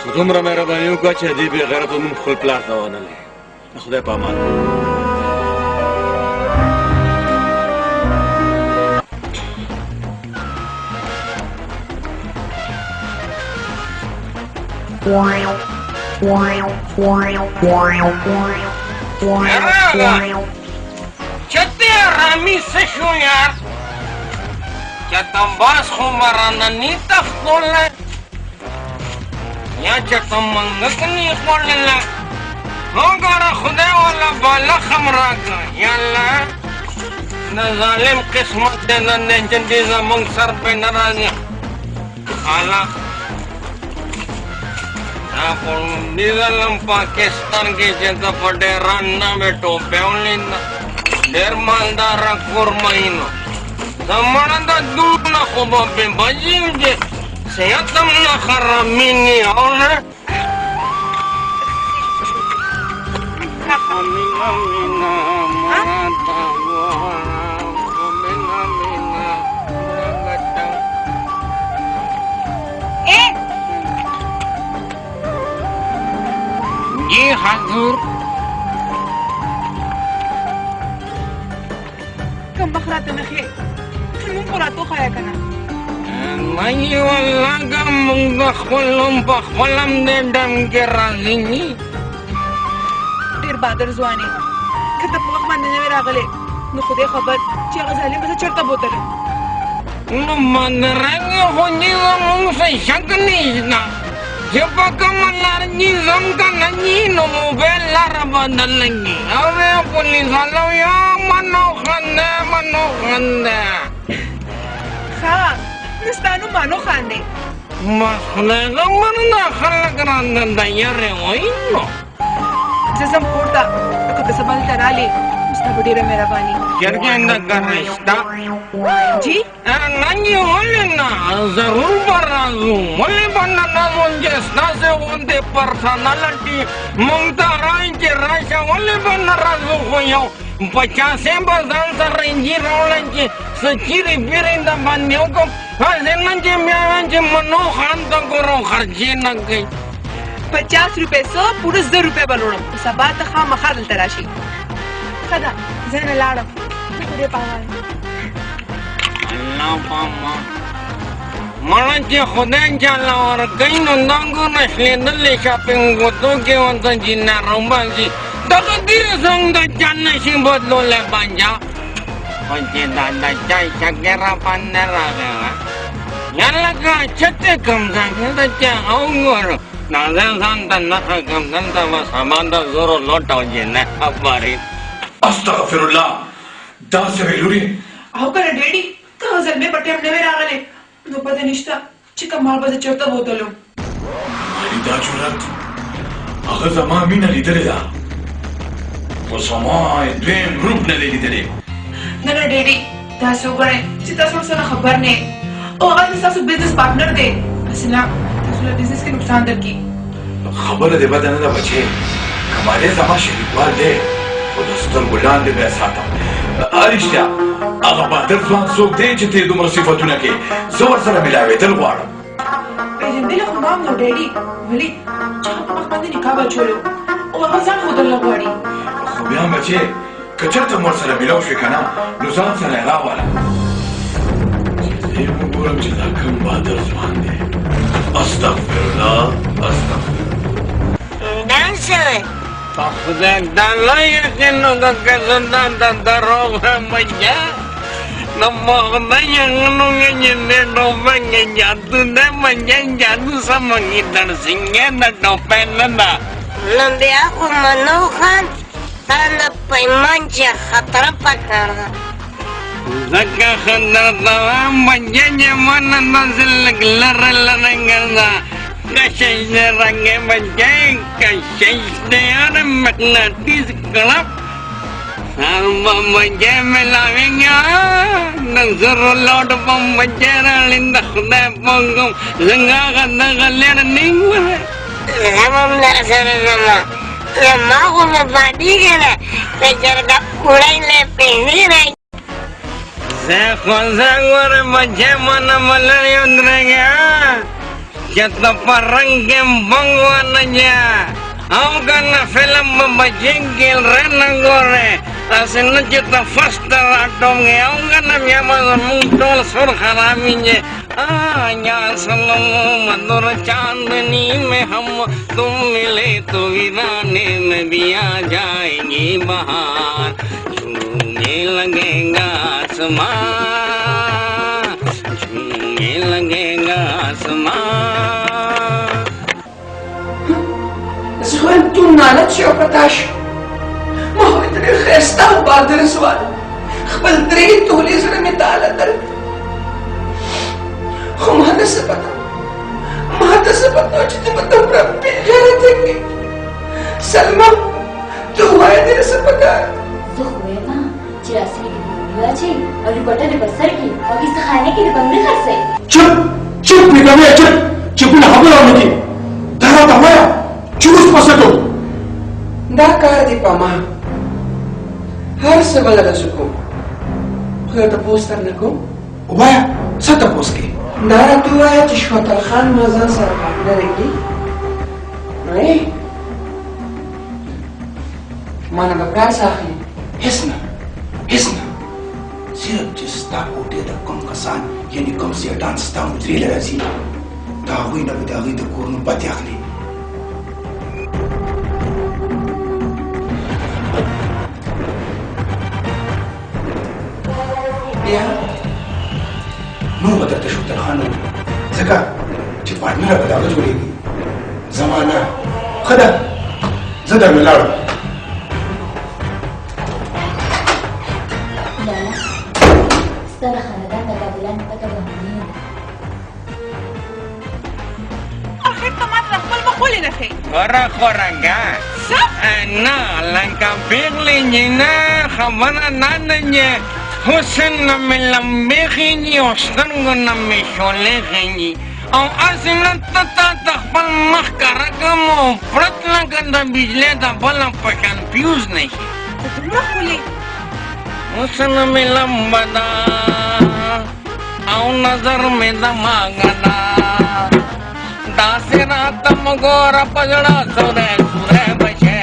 Speaker 7: خو دومره مهرباني وکړه چې دې بې غیرته نوم خپل پلار ته وانهلې د خدای په امان
Speaker 5: چته رامی سشو یار چته باز خو مرانه نی تخول یا چته منګک نی خول نه مونږه خدای ولا بالا خمراک یالا نه ظالم قسمت دې نه جن دې زمونږ سر په ناراضي حالا di dalam Pakistan ke jaga paderan na beto peolin dermandara kurmaino zamananda duna ko babe bajinje seyatam na kharamini auna amina amina
Speaker 9: کم بخرات نخې مونږ خو راتو خایا که نه
Speaker 5: مایي والله که مونږ د خپل نوم په خپل هم دې ډم کې راضي ني
Speaker 9: ډېر بادر ځوانې که ته په وخت باندې نه وې راغلی نو خدای خبر چې هغه ظالم به زه چېرته بوتلی
Speaker 5: نو بدرنګه خو دې زموږ څه شک نشته چې په کومه لار چې ځم که نه ځي نو موبایل لاره بدلېږي او بیا پولیس والا یا منو خنده منو خنده
Speaker 9: ښه نو ستا نوم مانو خان دی
Speaker 5: بس خدای خبر ده خلک راته د یارې وایي نو
Speaker 9: زه ځم کور ته نو که ته سبا دلته رالې نو ستا به ډېره مهرباني
Speaker 5: چرګنده رشته
Speaker 9: جی
Speaker 5: نه جي ولې نه ضرور به راځو ولې به نه راځو چې ستاسې غوندې پرسنالټي موږ ته رایي چې راشه ولې به نه راځو خو یو 50 به ځان سره انجي راوړم چې څه چیرې بیرې د باندې وکړم هسې نه چې بیا وایم چې منو خان ته ګورم خرچې نه کوي
Speaker 9: 50 روپۍ څه پوره 1000 روپۍ به لوړم سبا ته خامخا دلته راشي ښه ده زه نه لاړم زه خو ډېر پاغال
Speaker 5: الله پاما مړه چې خدای جاله ورکوي نو دا ګوره شلېدلې شاپینګ وتو کې ورته جینار وباسي دغه دې څنګه د چا نشي بدلولی بانجا خو چې دا د چای شکر راباندې راغی یا لکه چته کوم ځای کې د چا وګورو دا زه ځان ته نښه کړم دلته به سبا د زرو لوټ او جینۍ خبرې
Speaker 1: استغفر الله داسې ویلوري
Speaker 9: او که نه ډېډي ته زلمې په ټایم نه وې راغلی نو پته نشته چې کمال به زه چېرته بوتلم
Speaker 1: مالي دا جرأت هغه زما مینه لیدلې ده خو زما یې دویم روپ نه دی لیدلی
Speaker 9: نه نه ډېډي تاسو وګورئ چې تاسو ورسره خبر نه یې او هغه د ستاسو بزنس پارټنر دی هسې نه تاسو له بزنس کې نقصان درکړي
Speaker 1: خبره دې بده نه ده بچې کمالې زما شریکوال دی خو د سترګو لاندې به یې ساتم رښتیا هغه بهادر ځوان څوک دی چې ته یې دومره صفتونه کوې زه ورسره ملاوېدل غواړم
Speaker 9: پېژندلی خو ما هم نو ډېډي ولې چې هغه په وخت باندې نکاح بچولو او هغه ځان ښودل غواړي
Speaker 1: خو بیا هم بچې که چېرته مو ورسره میلاو شوې که نه نو ځان سره یې راوله زه یې وګورم چې دا کوم بهادر ځوان دی استغفر الله استغفر
Speaker 3: دا څه
Speaker 5: په خدای دا نه یقین وکړه که زه دا د دروغ بچه نو په خدای یقین وکړه چې دې ټوپک کې جادو دی بچه جادو سمه درسنګې د ټوپۍ نه ده
Speaker 3: نو بیا خو منو خان تا نه پیمان چې خطره پکار ده
Speaker 5: ځکه ښه درته وایم بچه چې ما نه داسې لږ لرې لرې ګرځه کشش دې رنګې بچه کشش دې هر مقناطیس کړه سر به بچه ملاوېږي د زرو لوټ به بچه راړي د خدای په حکم څنګه هغه دغه لېړ نه وي
Speaker 3: زه به هم درسره ځمه زما خو نه پاتېږي نه که چېرته وړی له پېښې راځي
Speaker 5: زه خو زه ګورې بچه ما نه به لرې ودرېږي چې ته په رنګ کې بنګ ونه جه او که نه فلم به بچې ګیلرې نه ګورې داسې نه چې ته فرسټ ته راټومږې او که نه بیا به زمونږ ټول سر خرابېږي या सनम मधुर चांदनी में हम तुम मिले तो वीराने में भी आ जाएगी बहार झूमने लगेगा आसमां झूमने लगेगा आसमां
Speaker 9: زغن تو نالت شو پتاش ما هو اتري خيستا بادر سوال خپل درې تولې سره مې تعالی درک خو ما ته څه پته چې ته به دومره بېغیرته کې سلما ته ووایه دې څه پکار
Speaker 8: زه خو وایم چې راسره کې ډوډۍ واچوي او رپوټر دې په سر کړي او کیسهخانه کې دې به مړه خرڅوي
Speaker 10: چپ نګوې چپ نه خبره ونه کړي دا راته ووایه چې اوس پسه کوو
Speaker 9: دا کار دی په ما هر څه به درته کوم خو یو تپوس درنه کوم
Speaker 10: ووایه څه تپوس کوې
Speaker 9: دا راته ووایه چې شوتل خان ما ځان سره پارټنر کړي نو माना बपरास आखिरी
Speaker 10: हिस्ना सिर्फ जिस ता कोटे द कम कसान यानी कम से डांस ता मुजरी लरासी ता हुई न बदागी द कोरनु पत्याखली
Speaker 9: या
Speaker 10: नो बदरते शुक्र खानो जका चितवाट मेरा बदागा जोड़ेगी जमाना खदा जदर में लाड़ो
Speaker 8: سره خاندان د قابلان پته وهمي
Speaker 9: اخر ته ماته خپل مخولې نه ښې
Speaker 5: خورنګا نه لکه پیغلې نه خبره نه ده حسن نه مې لمبې خېږي او سترګو نه مې شولې خېږي او هسې نه ته ته خپل مخ کاره کړم او پرت لکه د بجلۍ د بله په شان فیوز نه شي
Speaker 9: ته دومره ښکلې
Speaker 5: حسن में लंबदा او नजर में दमागना दासे रात मगोर पजड़ा सुरे सुरे बचे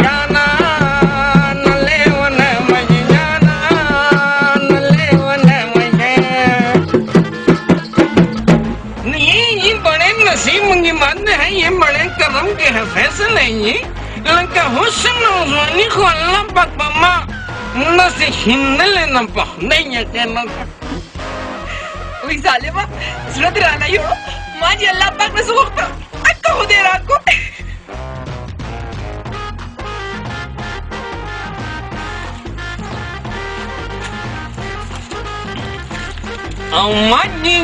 Speaker 5: जाना नले वन मज जाना नले वन मजे ये बड़े नसीब की बात है ये बड़े करम के है फैसले ये लंका हुस्न उजवानी को अल्लाह पाक बम्मा न से हिंदले न पखने के न
Speaker 9: وی ظالمه زړه دې رانه یو ما چې الله پاک نه څه وغوښته اکه خو دې راکړو
Speaker 5: او ما دې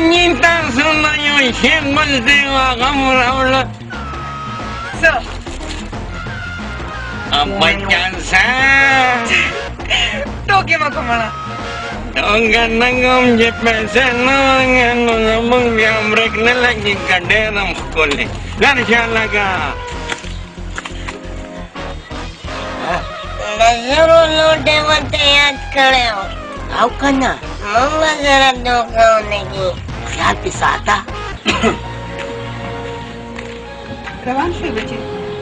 Speaker 5: تاسو نه یو شی بل دې غم راوړه
Speaker 9: څه
Speaker 5: بچان سا
Speaker 9: ټوکې مه کومه
Speaker 5: kadang-kadang je pesen nangan ngomong dia break ne lagi kadang mukuli dan sialaga
Speaker 3: नजरो लोटे मत याद करे हो आओ कना मम्मा जरा धोखा होने की क्या पिसाता
Speaker 4: روان شوي بچي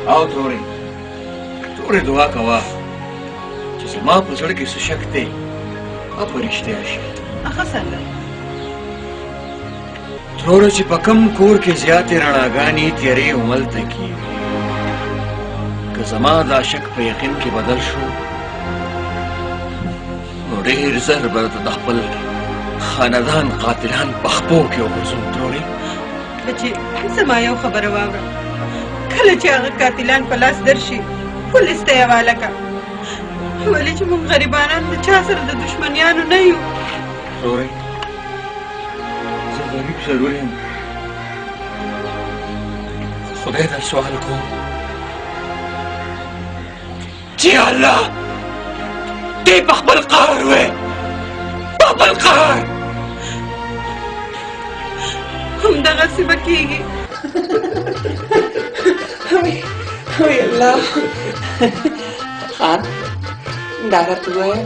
Speaker 7: او تورې دعا کوه چې زما په زړه کې څه شک دی او په رښتیا شي
Speaker 4: هغه څنګه
Speaker 7: تروره چې په کم کور کې زیاتې رڼاګانې تیارې هملته کېږي که زما دا شک په یقین کې بدل شو نو ډېر زر به د خپل خاندان قاتلان په خپو کې وګرځوم ترورې
Speaker 4: بچي زما یو خبره واوره کله چې هغه قاتلان په لاس درشي پولیس ته یې حواله کړه ولې چې موږ غریبانان د چا سره د دشمنیانو نه یو
Speaker 7: ترورې زه غریب ضرور یم خدای ته سوال کوم چې الله دې په خپل قهر وې په خپل قهر
Speaker 4: همدغسې به کېږي
Speaker 9: وی الله خان دا راته ووایه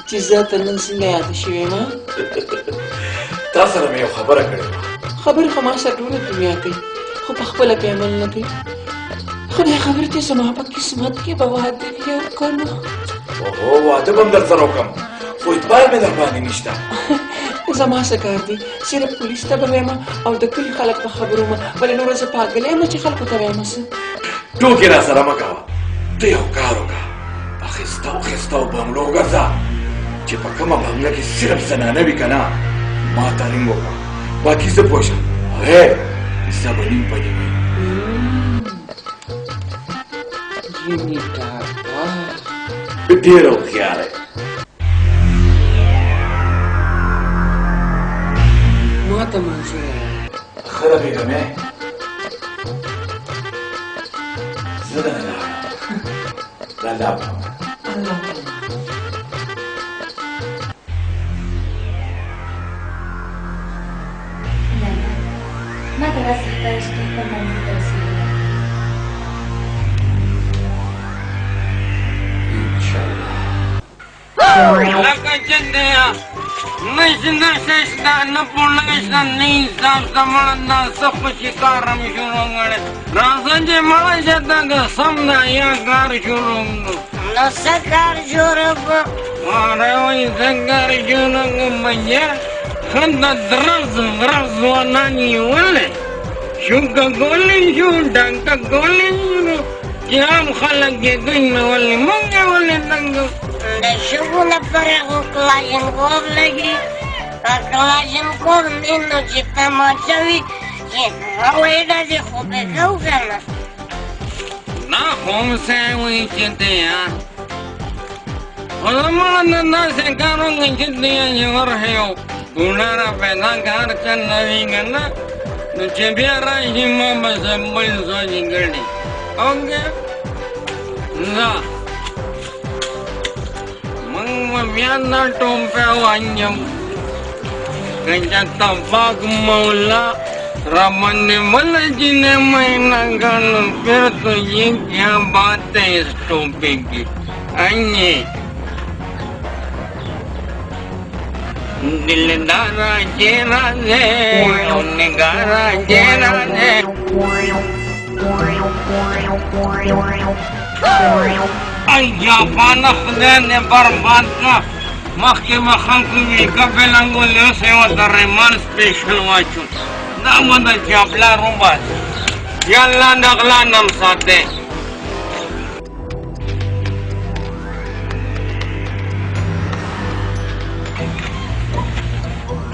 Speaker 9: چې زه ته نن څنګه یاده شوې یم
Speaker 1: تا سره مې یو خبره کړې وه
Speaker 9: خبرې خو ما سره ټوله دنیا کوي خو په خپله پې عمل نه کوي خدای خبر دی زما په قسمت کې به واده وي او که نه
Speaker 1: اوهو واده به هم در سره وکړم خو اعتبار مې در باندې نشته
Speaker 9: زما څه کار دی صرف پولیس ته به وایم او د کلي خلک به خبر وم ولې نوره زه پاګلی یم چې خلکو ته وایم څه
Speaker 1: ټوکې را سره مه کوه ته یو کار وکړه اخیسته او بنګلو وګرځه چې په کومه بنګله کې صرف زنانه وي که نه ما تعلیم وکړه باقي زه پوه شم هغې کیسه به نیم پدې وي
Speaker 9: ینې ډاډا
Speaker 1: ډېر هوښیاره یې
Speaker 9: ما ته منظور
Speaker 1: ښه ده بېګمې زه دننه لاړم د الله په امان
Speaker 8: ما ته داسې ښکاري چې ته خپل منزل ته رسېدلی
Speaker 5: laka jendea نشنا ششتا نپوڑشتا نہیں صاف سمڑنا سب شکارم شروع گڑے رازن جے مڑا شتا گا سمنا یا کار شروع
Speaker 3: نو څه کار جوړ کړو
Speaker 5: اره وایي څه کار جوړ کړو بچیا ښه د درز ځوانان نیولې شوکه کولی شو ډنکه کولی شو چې عام خلک یې دوی نه ولې موږ یې ولې ډنګو
Speaker 3: د شګو لپاره خو کلاشینکوف لګي که کلاشینکوف نه نو چې تماچه وي چې هوایي ډزې خو به کوو که نه
Speaker 5: دا خو هم څه وایي چې دی خو زما نه داسې کار وکړئ چې دی چې ورهیو ګوڼه را پیدا کار که نه وي که نه نو چې بیا راشي ما به څه بل سوچ کړي اوکې ځه موږ به بیا دا ټومپې وانجم که چېرته پاک مولا راباندې ولجنې مینهګانو پھر تو یہ کیا بات ہے اس ٹوپے کی آئیے دلدارا چہرہ ہے نگارا چہرہ ہے ایا پانا خدای نے برباد کا مخکې خلکو وي کپل انګولې اوسې ورته ریمان سپیشل واچو دا مو د چاپلار وباسي یا الله د غلا نم ساتئ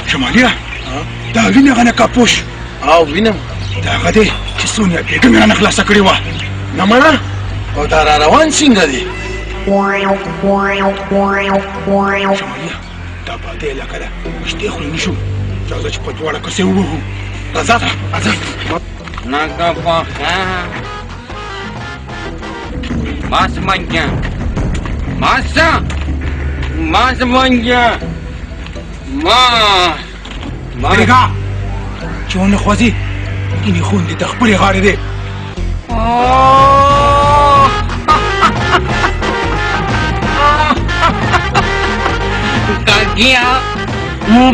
Speaker 10: شماليه دا وینه غنه کاپوش
Speaker 7: او وینم
Speaker 10: دا هغه دی چې سونیا بیګم یې رانه خلاصه کړې وه
Speaker 7: نه مړه او دا را روان څنګه دی
Speaker 10: شماليه دا باده علاقه ده رښتیا خو نه شو راځه چې په دواړه کسې ووهو راځه راځه
Speaker 5: ناکا پاکه ماس بنجا ماسا ماس بنجا ما
Speaker 10: بېګا چې ونه خوځي ګینې خون دې د خپلې غاړې دی
Speaker 5: کاکیا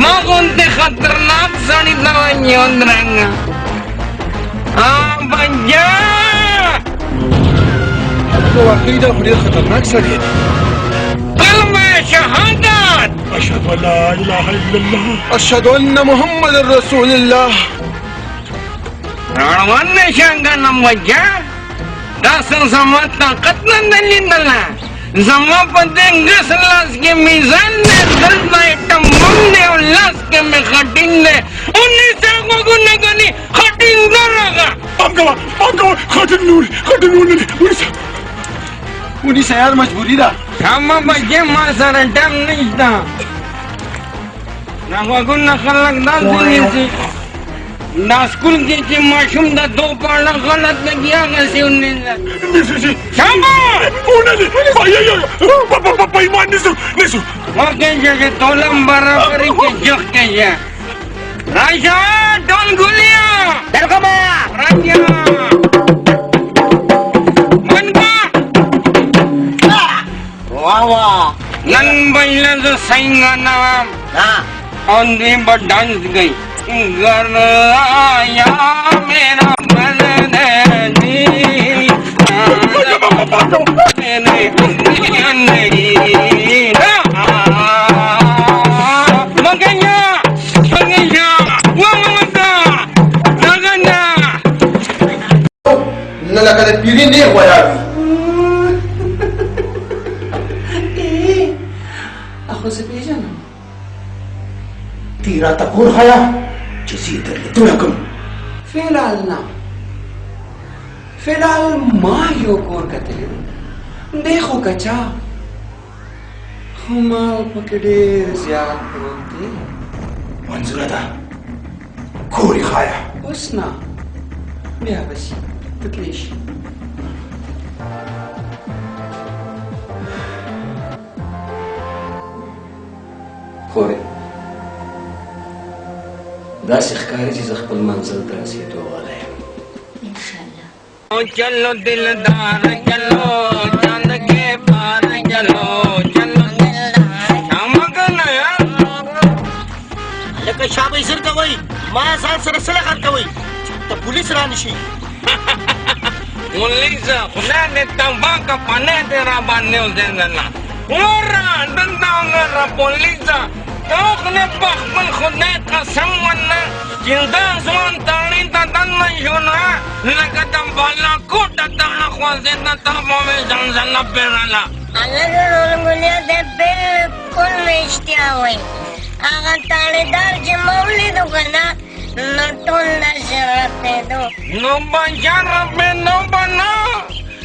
Speaker 5: ما غونډه خطرناک سړی ته ونیو درنګ بنجا
Speaker 10: نو واقعي دا خو ډېر خطرناک سړی دی
Speaker 5: کلمه شهادت
Speaker 10: اشهد ان لا اله الا الله
Speaker 7: اشهد ان محمد رسول الله
Speaker 5: روان څنګه نم وجه دا زما طاقت نه لیدله زما په دې ګس لاس کې میزان دی دلته ایټم بم دی او لاس کې مې خټین دی اونې څه غوږونه کوي خټین درغه
Speaker 10: پام کوه خټین نور نه
Speaker 7: ونیسه یار مجبوري ده
Speaker 5: شامه بچې ما سره ټایم نشته دا غوږونه خلک داسې نیسي دا سکول کې چې ماشوم د دو پاړه غلط لګي هغه سې ونیسه شامه
Speaker 10: پیمان نیسو
Speaker 5: اوکې چې تولم برابرې کې جوخ کې یا راشه ټول ګولیا درکما راځه नन बैला जो सैंगा नाम औंधी डांस गई घर आया मेरा बलदी मगैया
Speaker 7: نه لکه د پیري نیغ ولاړ وي
Speaker 6: خو زه پېژنم
Speaker 10: تی راته کور ښیه چې زه یې درلیدونه کوم
Speaker 6: فعلحال نه فعلحال ما یو کور کتلی دی خو کچا خو مال پکې ډېر زیات پروت دی
Speaker 10: منظوره ده کور یې ښیه
Speaker 6: اوس نه بیا به شي تتلی شي
Speaker 2: خورې داسې ښکاري چې زه خپل منزل ته رسېدو والی یم
Speaker 8: انشاءالله
Speaker 5: चलो दिलदार चलो चांद के पार चलो चलो शाम का नया
Speaker 14: لکه شابه سر کوي ما ځان سره سره غر کوي ته پولیس را نشي
Speaker 5: Ulisa, khudai ne tambaka panete rabane uzendana. Ora, danda ra polisa. Tokne pakman khudai kasam wanna. Jinda zwan tani tadan yuna. Nagatam bala kota tana khwazenda tamame zanzana perala.
Speaker 3: Alaga rolungulia de bilkul nishtiya hui. Aga tanidar je maulidu kana. Natul na sirate do.
Speaker 5: No banjarabe no bana.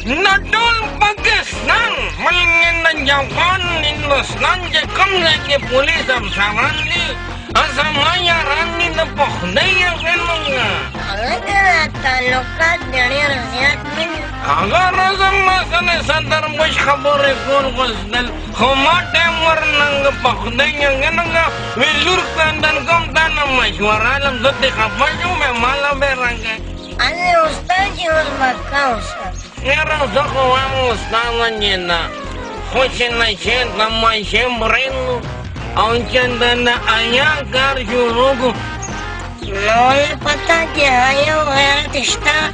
Speaker 5: Natul Pakistan. Malingin na Japan. Hindustan je kamle ke pulis ab samandi. Asamaya rani na pakhdaya kenunga.
Speaker 3: Alaga talukat dari raziat min.
Speaker 5: Agar razam masane sadar mush khabore kon gusdal. Khomate warnang pakhdaya kenunga. Wilur kandan kam tanah mashwara alam zote khapaju me mala berangga.
Speaker 3: Ali ustaz jiwas bakausa.
Speaker 5: Era zako wamu ustaz nyena. Khoshin na chen kamai shembrenu. Aunchandana ayagar jurugu.
Speaker 3: Lol pata jayo tishta.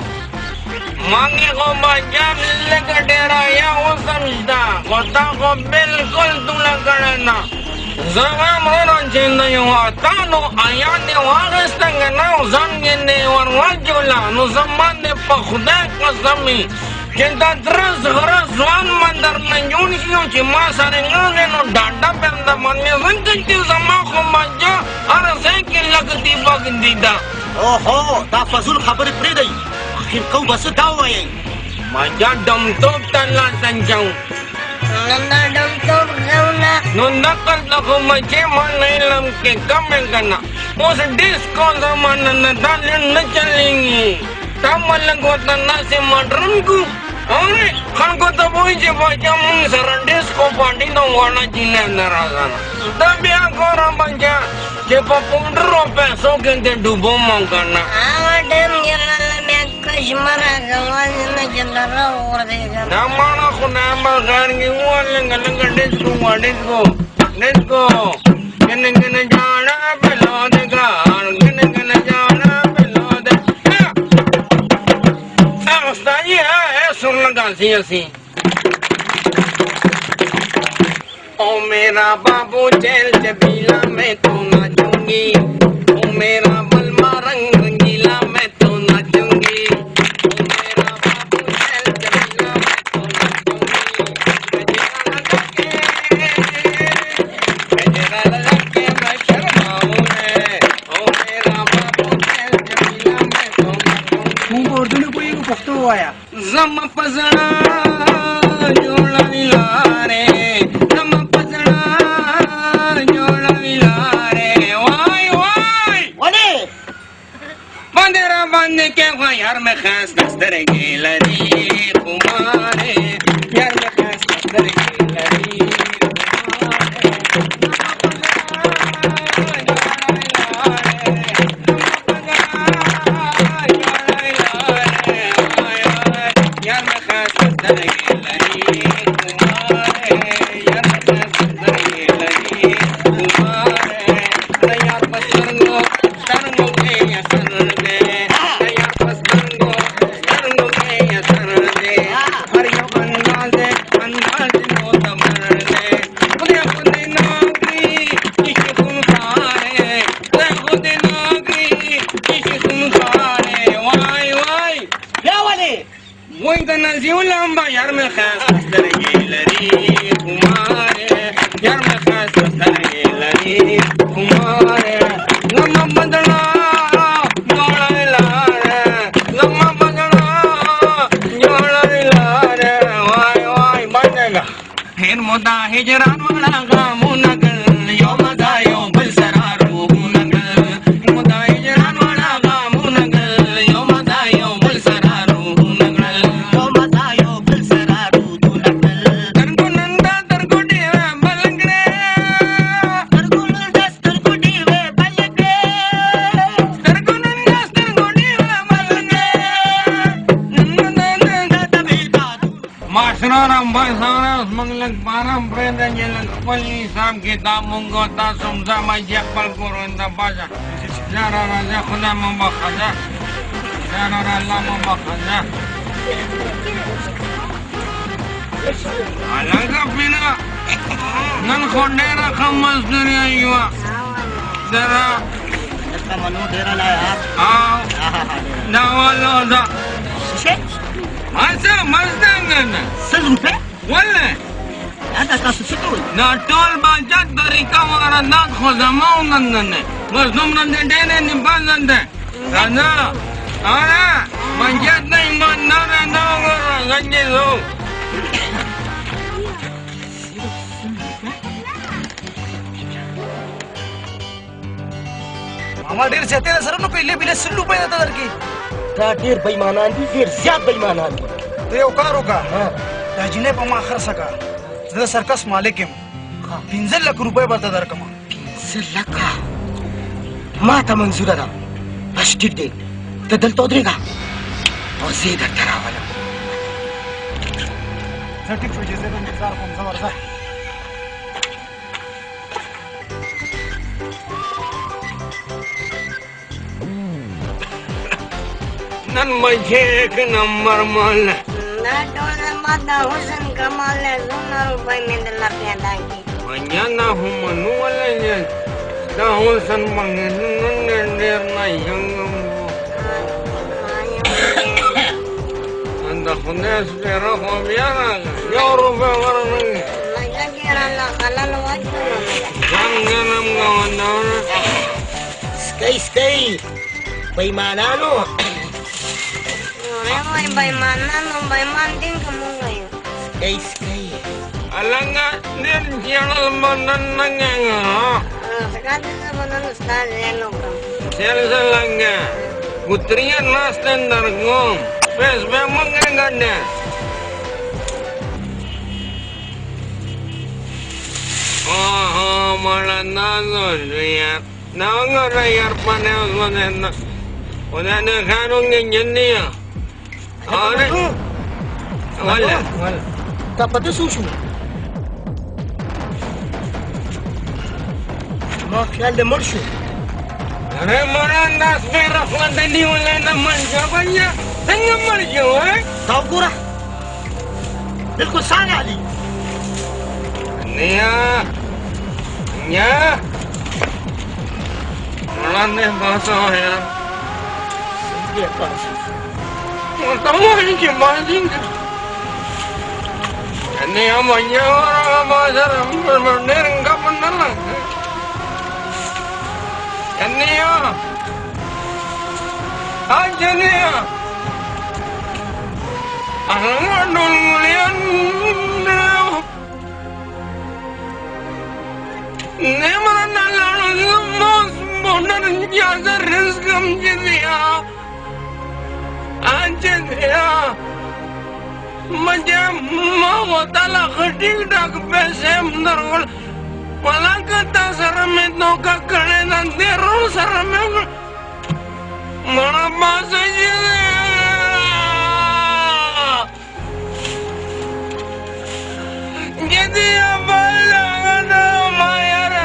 Speaker 5: Mangi ko bajar lega dera ya wo samjda. Kota ko bilkul tula karana. Zaman meron chinda yung atano ayane warastanga na uzamyene warwajula. Nuzaman ne pakhudak kasami. Cinta terus harus zwan mandar menjuni si masare ngane no dada penda manya sengkenti sama kumaja ara sekin lagti bagindida.
Speaker 14: Oho, ta fazul khabar pridai. Akhir kau bas dawai.
Speaker 5: Maja dam top tanla tanjang.
Speaker 3: Nanda dam top gauna.
Speaker 5: Nunda kalta kumaje manailam ke kamengana. Us disco zaman na dalin na chalingi. Tamalang kota nasi madrunku. Aure, kan kota boy je baca mung sarandis ko pandi dong wana jine narasana. Tapi aku orang banja, cepat pundro peso kente dubo mangkana.
Speaker 3: Awadem jalan mek kashmara gawan na jandara ordega.
Speaker 5: Nama aku nama gargi wan lenga disco. Kene jana belo dega, kene jana belo dega. Ustazi सुन लगा सी ओ मेरा बाबू जेल जबीला मैं तो नाचूंगी ओ मेरा बलमा रंग रंगीला मैं तो नाचूंगी ओ मेरा बाबू जेल जबीला मैं तो नाचूंगी मैं लगा के मैं शर्माऊं है ओ मेरा बाबू जेल जबीला मैं तो नाचूंगी
Speaker 14: उर्दू में कोई पख्तो आया
Speaker 5: Zama pazana jola vilare, zama pazana jola vilare, why?
Speaker 14: Wale,
Speaker 5: bandera bande ke yar me khas dastar gelari kumare, yar me khas dastar gelari Hijran wala gamu nagal yo madayo bal sararu nagal muda hijran wala gamu nagal yo madayo bal sararu nagal yo madayo bal sararu nagal targunanda targudive balagre targunanda targudive balagre targunanda targudive balagre nanda tabita masraram basara Manglag parang prenda jalan kepali sam kita menggota sumsa majak palkurun tabasa. Zara raja khuda membakaza. Zara Allah membakaza. अलग बिना नन खोडेरा कम मजदूरी आयुआ जरा
Speaker 14: इसका मनु डेरा लाया यार
Speaker 5: हाँ नावालो दा मज़ा मज़दांगन
Speaker 14: ₹100
Speaker 5: वल्ले
Speaker 14: هذا كاسوسيتول
Speaker 5: ناتول باجات طريقة وردات خزماء ونندن مصدوم نندن نبازن أنا باجات نيمان نارا ناغرا غنجزو
Speaker 14: मामा ढेर सहते हैं सर पहले पहले ₹100 देता दर की ढेर बेईमानान दी ढेर ज्यादा बेईमानान दी
Speaker 15: ते ओकार होगा हां दाजिने पमा खर्च का जरा सर्कस मालिक है ₹15 बता दर कमा
Speaker 14: 15 लाख ما ته منظوره ده بس ټیک دی ته دلته ودرېږه او زه یې درته راولم
Speaker 15: زه ټیک شو چې زه به انتظار کوم زه ورځه
Speaker 5: नन मजे एक नंबर माल
Speaker 3: ना डोले माता हुसन कमाल ने ₹100 में दिला पैदा की
Speaker 5: वन्या ना हूँ मनु वाले ने ना हुसन मंगन नंदेर ना यंगम अंदा खुने स्पेरा को बियाना ₹1 वरन
Speaker 3: लगा गिरा ना खलल वाजो
Speaker 5: janganam gawan
Speaker 14: Skay Baymanano
Speaker 3: Remoy baymanano baymanting kamu ngayon
Speaker 14: Skay
Speaker 5: Alanga din siyanal manan nanganga
Speaker 3: Sekali sebenarnya ustaz zelo kam
Speaker 5: Siyasa langa Putriyan nasten dargom Pes memang nganganda Oh, malanado ya Nangga rayar paneos manena Udah ada karung yang jenis Ada Wala
Speaker 14: Dapat tu susu Mak ada mersu
Speaker 5: Ada maranda seberang lantai ni oleh nama siapanya Tengah merju
Speaker 14: Tahu kurang Bilkul sana Ali
Speaker 5: Nia Nia Malannya bahasa ya
Speaker 14: Dia bahasa
Speaker 5: Tahu ni gimana sih Ini amanya orang bahasa benar enggak benar lah Ini ya Aja ni ya Alang dul mulian Nemara nalalu mas bonar jaza rizqam jadiya Aja dia Majam mau tala khadik dak besem darul Wala kata saramet no kakale nanti ro saramet Mana bahasa jadiya Jadiya balangan Mayaga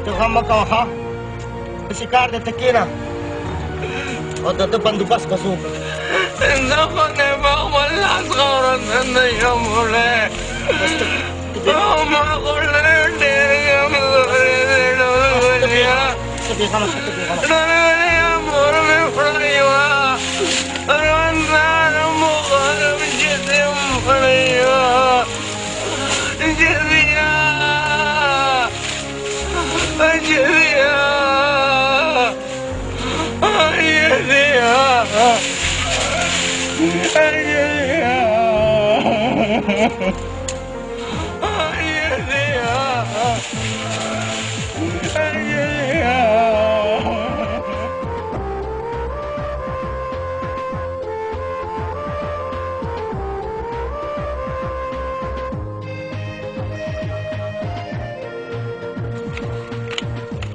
Speaker 14: Tu hamba kau ha Sikar de tekina O datu bandubas kasuk
Speaker 5: Zakone wala qaran ya mole ma qulna ya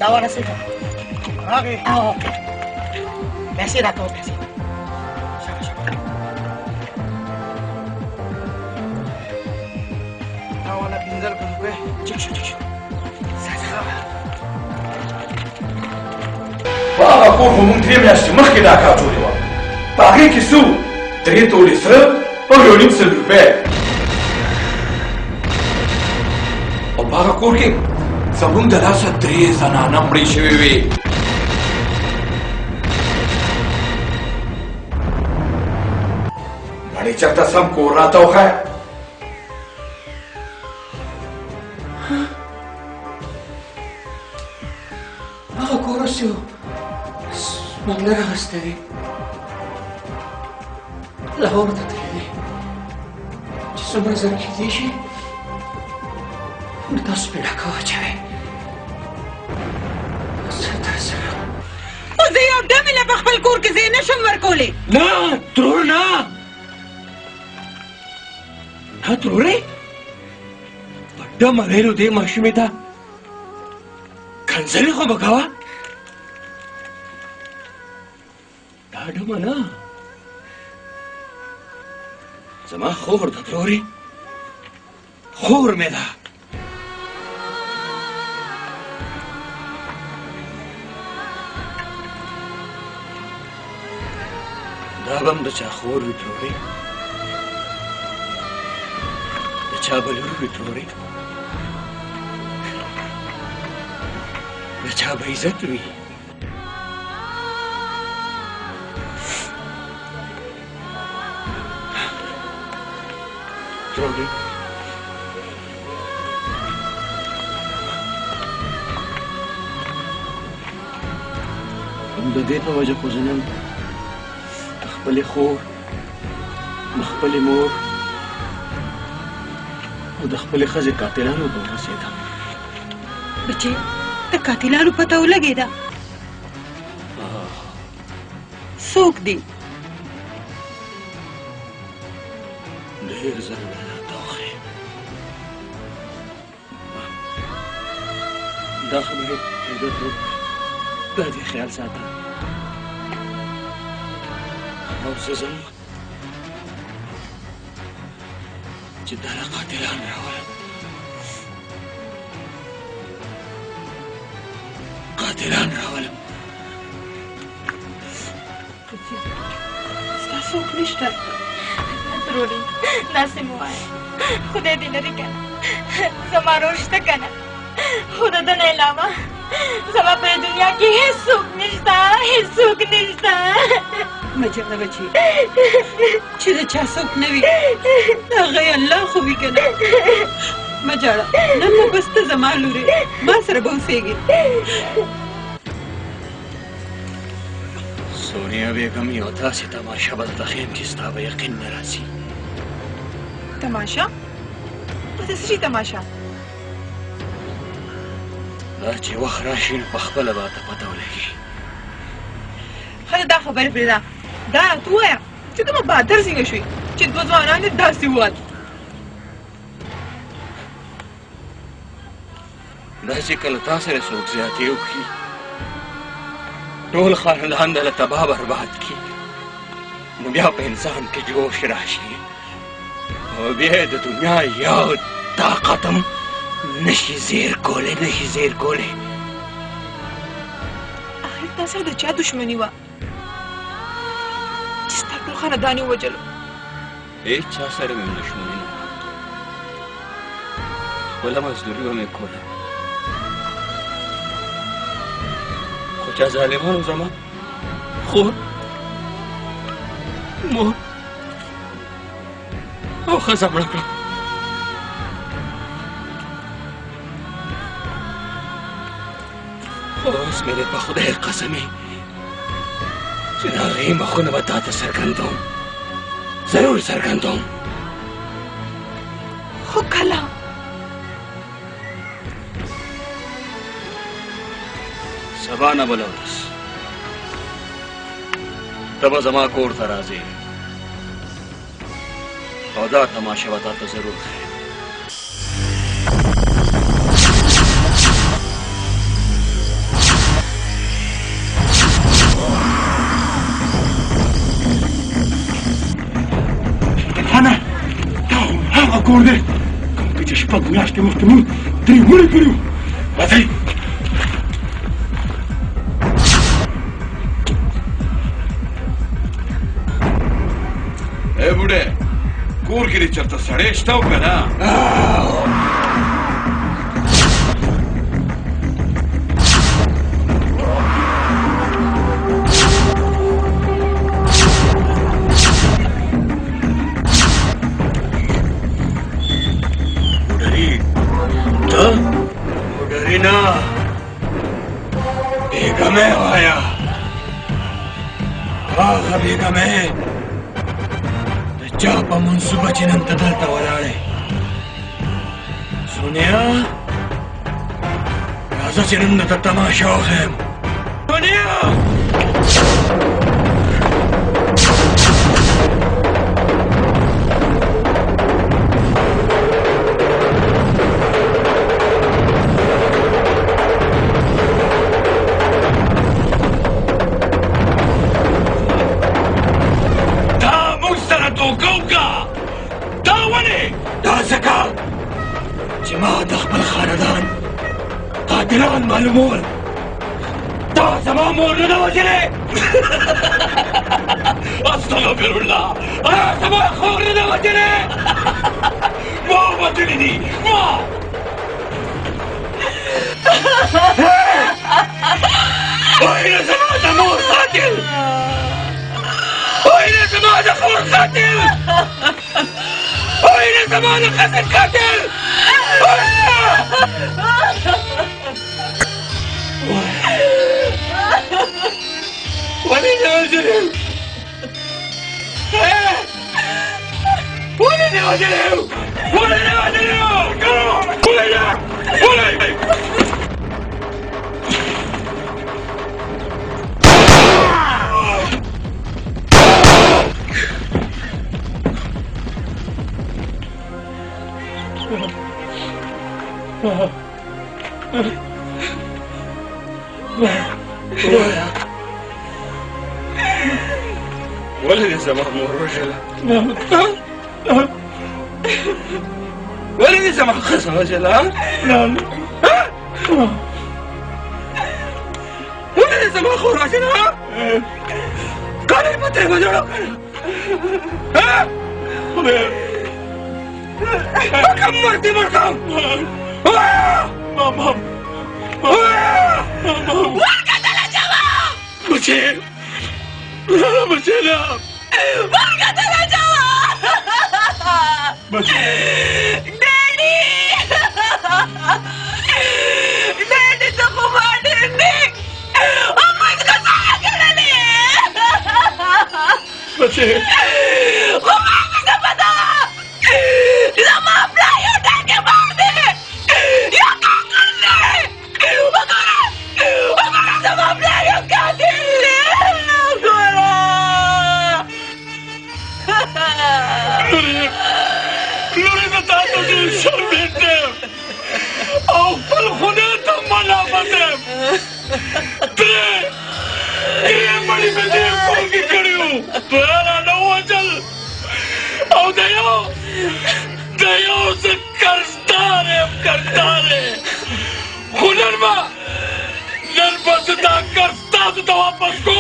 Speaker 14: दावा से जा
Speaker 15: आ गए
Speaker 14: आओ पैसे रखो पैसे
Speaker 15: वाला पिंजल को रुपए
Speaker 1: باغه کور خو مونږ 3 میاشتې مخکې دا کار جوړې وه په هغې کې څه وو 3 تولې سره او 1.5 روپۍ او په هغه کور کې زموږ د لاسه 3 زنانه مړې شوې وې مړې چېرته سم کور راته وښیه
Speaker 2: هغه کور اوس یو سمندر اخیستی دی لاهور ته تللی دی چې څومره زر کېدی شي نو تاسو پرې ډاکه واچوئ زه درځم
Speaker 4: خو زه یو دم یې لا په خپل کور کې ځای نه شم ورکولی
Speaker 2: نه ترور نه ها ترورې په ډمه ویلو دې ماشومې ته کنځلې خو به کوه دا ډمه نه زما خور ده ترورې خور مې ده دا به هم د چا خور وي ترورې د چا به لور وي ترورې د چا به عزت وي ترورې د دې په وجه خو زه نن د خپلې خور د خپلې مور او د خپلې ښځې قاتلانو ته ورسېدم
Speaker 4: بچې د قاتلانو پته ولګېده څوک دي
Speaker 2: ډېر زر مې راته وښیې دا خبرې دا دې خیال ساته او زه ځم چې دا قاتلان راولم قاتلان راولم
Speaker 4: ستا څوک نشته
Speaker 8: تروري داسې مه وایه خدای دې لرې که نه زما رور شته که نه خو د ده نه علاوه زما په دنیا کې هېڅوک نشته هېڅوک نشته
Speaker 4: مه ژاړه بچې چې د چا څوک نه وي هغه یې الله خو وي که نه مه ژاړه نن نو بس ته زما لورې ما سره به اوسېږې
Speaker 2: سونیا بیګم یو داسې تماشه به درته ښیم چې ستا به یقین نه راځي
Speaker 9: تماشا په څه شي تماشا
Speaker 2: دا چې وخت راشي نو پخپله به ته پته ولګي
Speaker 9: ښه دا خبرې پرېږده دا راته ووایه چې ته به بهادر څنګه شوې چې دوه ځوانان دې داسې ووال
Speaker 2: دا چې کله تا سره څوک زیاتې وکړي ټول خاندان دله تباه برباد کړي نو بیا په انسان کې جوش راشي او بیا د دنیا یو طاقت هم نشي زیر کولی نشي زیر کولی
Speaker 9: آخر تا سره د چا دشمني وه چې ستا ټول خاندان یې ووجلو
Speaker 2: هېڅ چا سره مې دښمني نه وه خپله مزدوري به مې کوله خو چا ظالمانو زما خور مور او ښځه مړه کړه خو اوس مې دی په خدای قسمې چې د هغې مخونه به تا ته څرګندوم ضرور څرګندوم
Speaker 9: خو کله
Speaker 2: سبا نه بله ورځ ته به زما کور ته راځې او دا تماشه به تا ته ضرور ښیم
Speaker 10: میاشتې مخکې موږ درې مړي کړي وو راځئ
Speaker 1: اے بوډه کور کې دې چېرته سړی شته او که نه
Speaker 10: रीना बेगम है आया आगा बेगम है चापा मनसूबा चिनंत दलता वलाड़े सोनिया राजा चिनंद तमाशा है सोनिया قاتلان معلومون تا زمان مورد وجنه استغفر الله انا زمان خورد وجنه ما وجنني ما وين زمان مور قاتل وين زمان خور قاتل وين زمان خسر قاتل وليد وجهه وليد وجهه وليد وجهه ولد زمان الرجل ولد زمان خص الرجل نعم ولد زمان خو الرجل قال متى مجرى ها كم مرتي مركم ماما
Speaker 9: والقتل يا جماعة
Speaker 10: بشير بشير
Speaker 9: والقتل يا جماعة دادي دادي تخوفني أمك تساعدني
Speaker 10: بشير
Speaker 9: خوفني سبدا لما أبلع يدك بعدي يا قاتلني وقرا لما أبلع يدك قاتلني
Speaker 10: لوري بتاعته دي شربتهم او بالخناتهم ملامتهم دري مړي مې دې کوګي کړیو پرانا نو وجل او دیو کرستاره خنرما نن بس دا کرستا تو واپس کو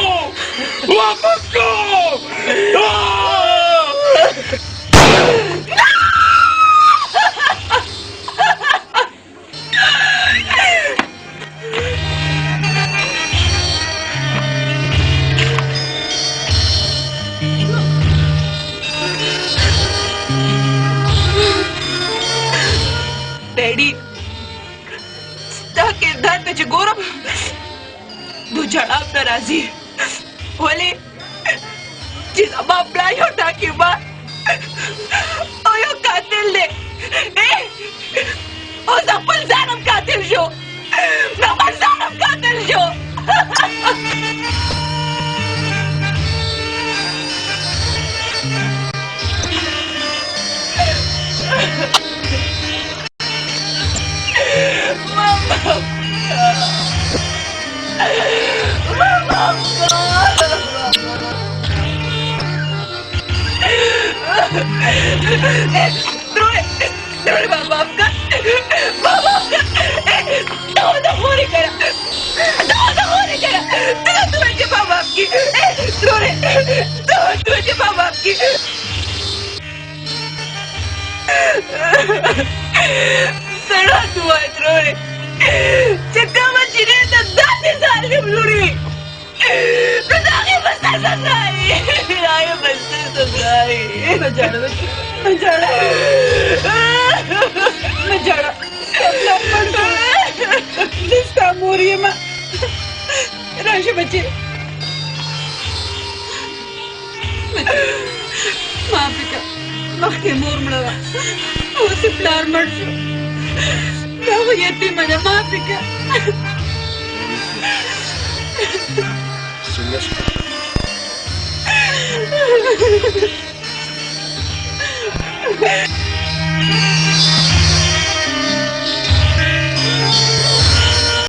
Speaker 9: डैडी किरदार तुझे गौरव तू झड़ा अपना राजी बोले जिस बाप लाई होता की बात ओ यो कातिल ने ओ नफल जानम कातिल जो
Speaker 4: सड़ा दुआ त्रोड़े चित्ता मचीने दादी साले ब्लूरी प्रदागे बस्ता संगाई आये बस्ता संगाई मजाड़ा बच्चे मजाड़ा जिसका मोरिये माँ राशि बच्चे माँ पिता मखे मोर मड़वा उसे प्यार मर जो क्या वो यतीम है माँ पिता
Speaker 7: सुनिए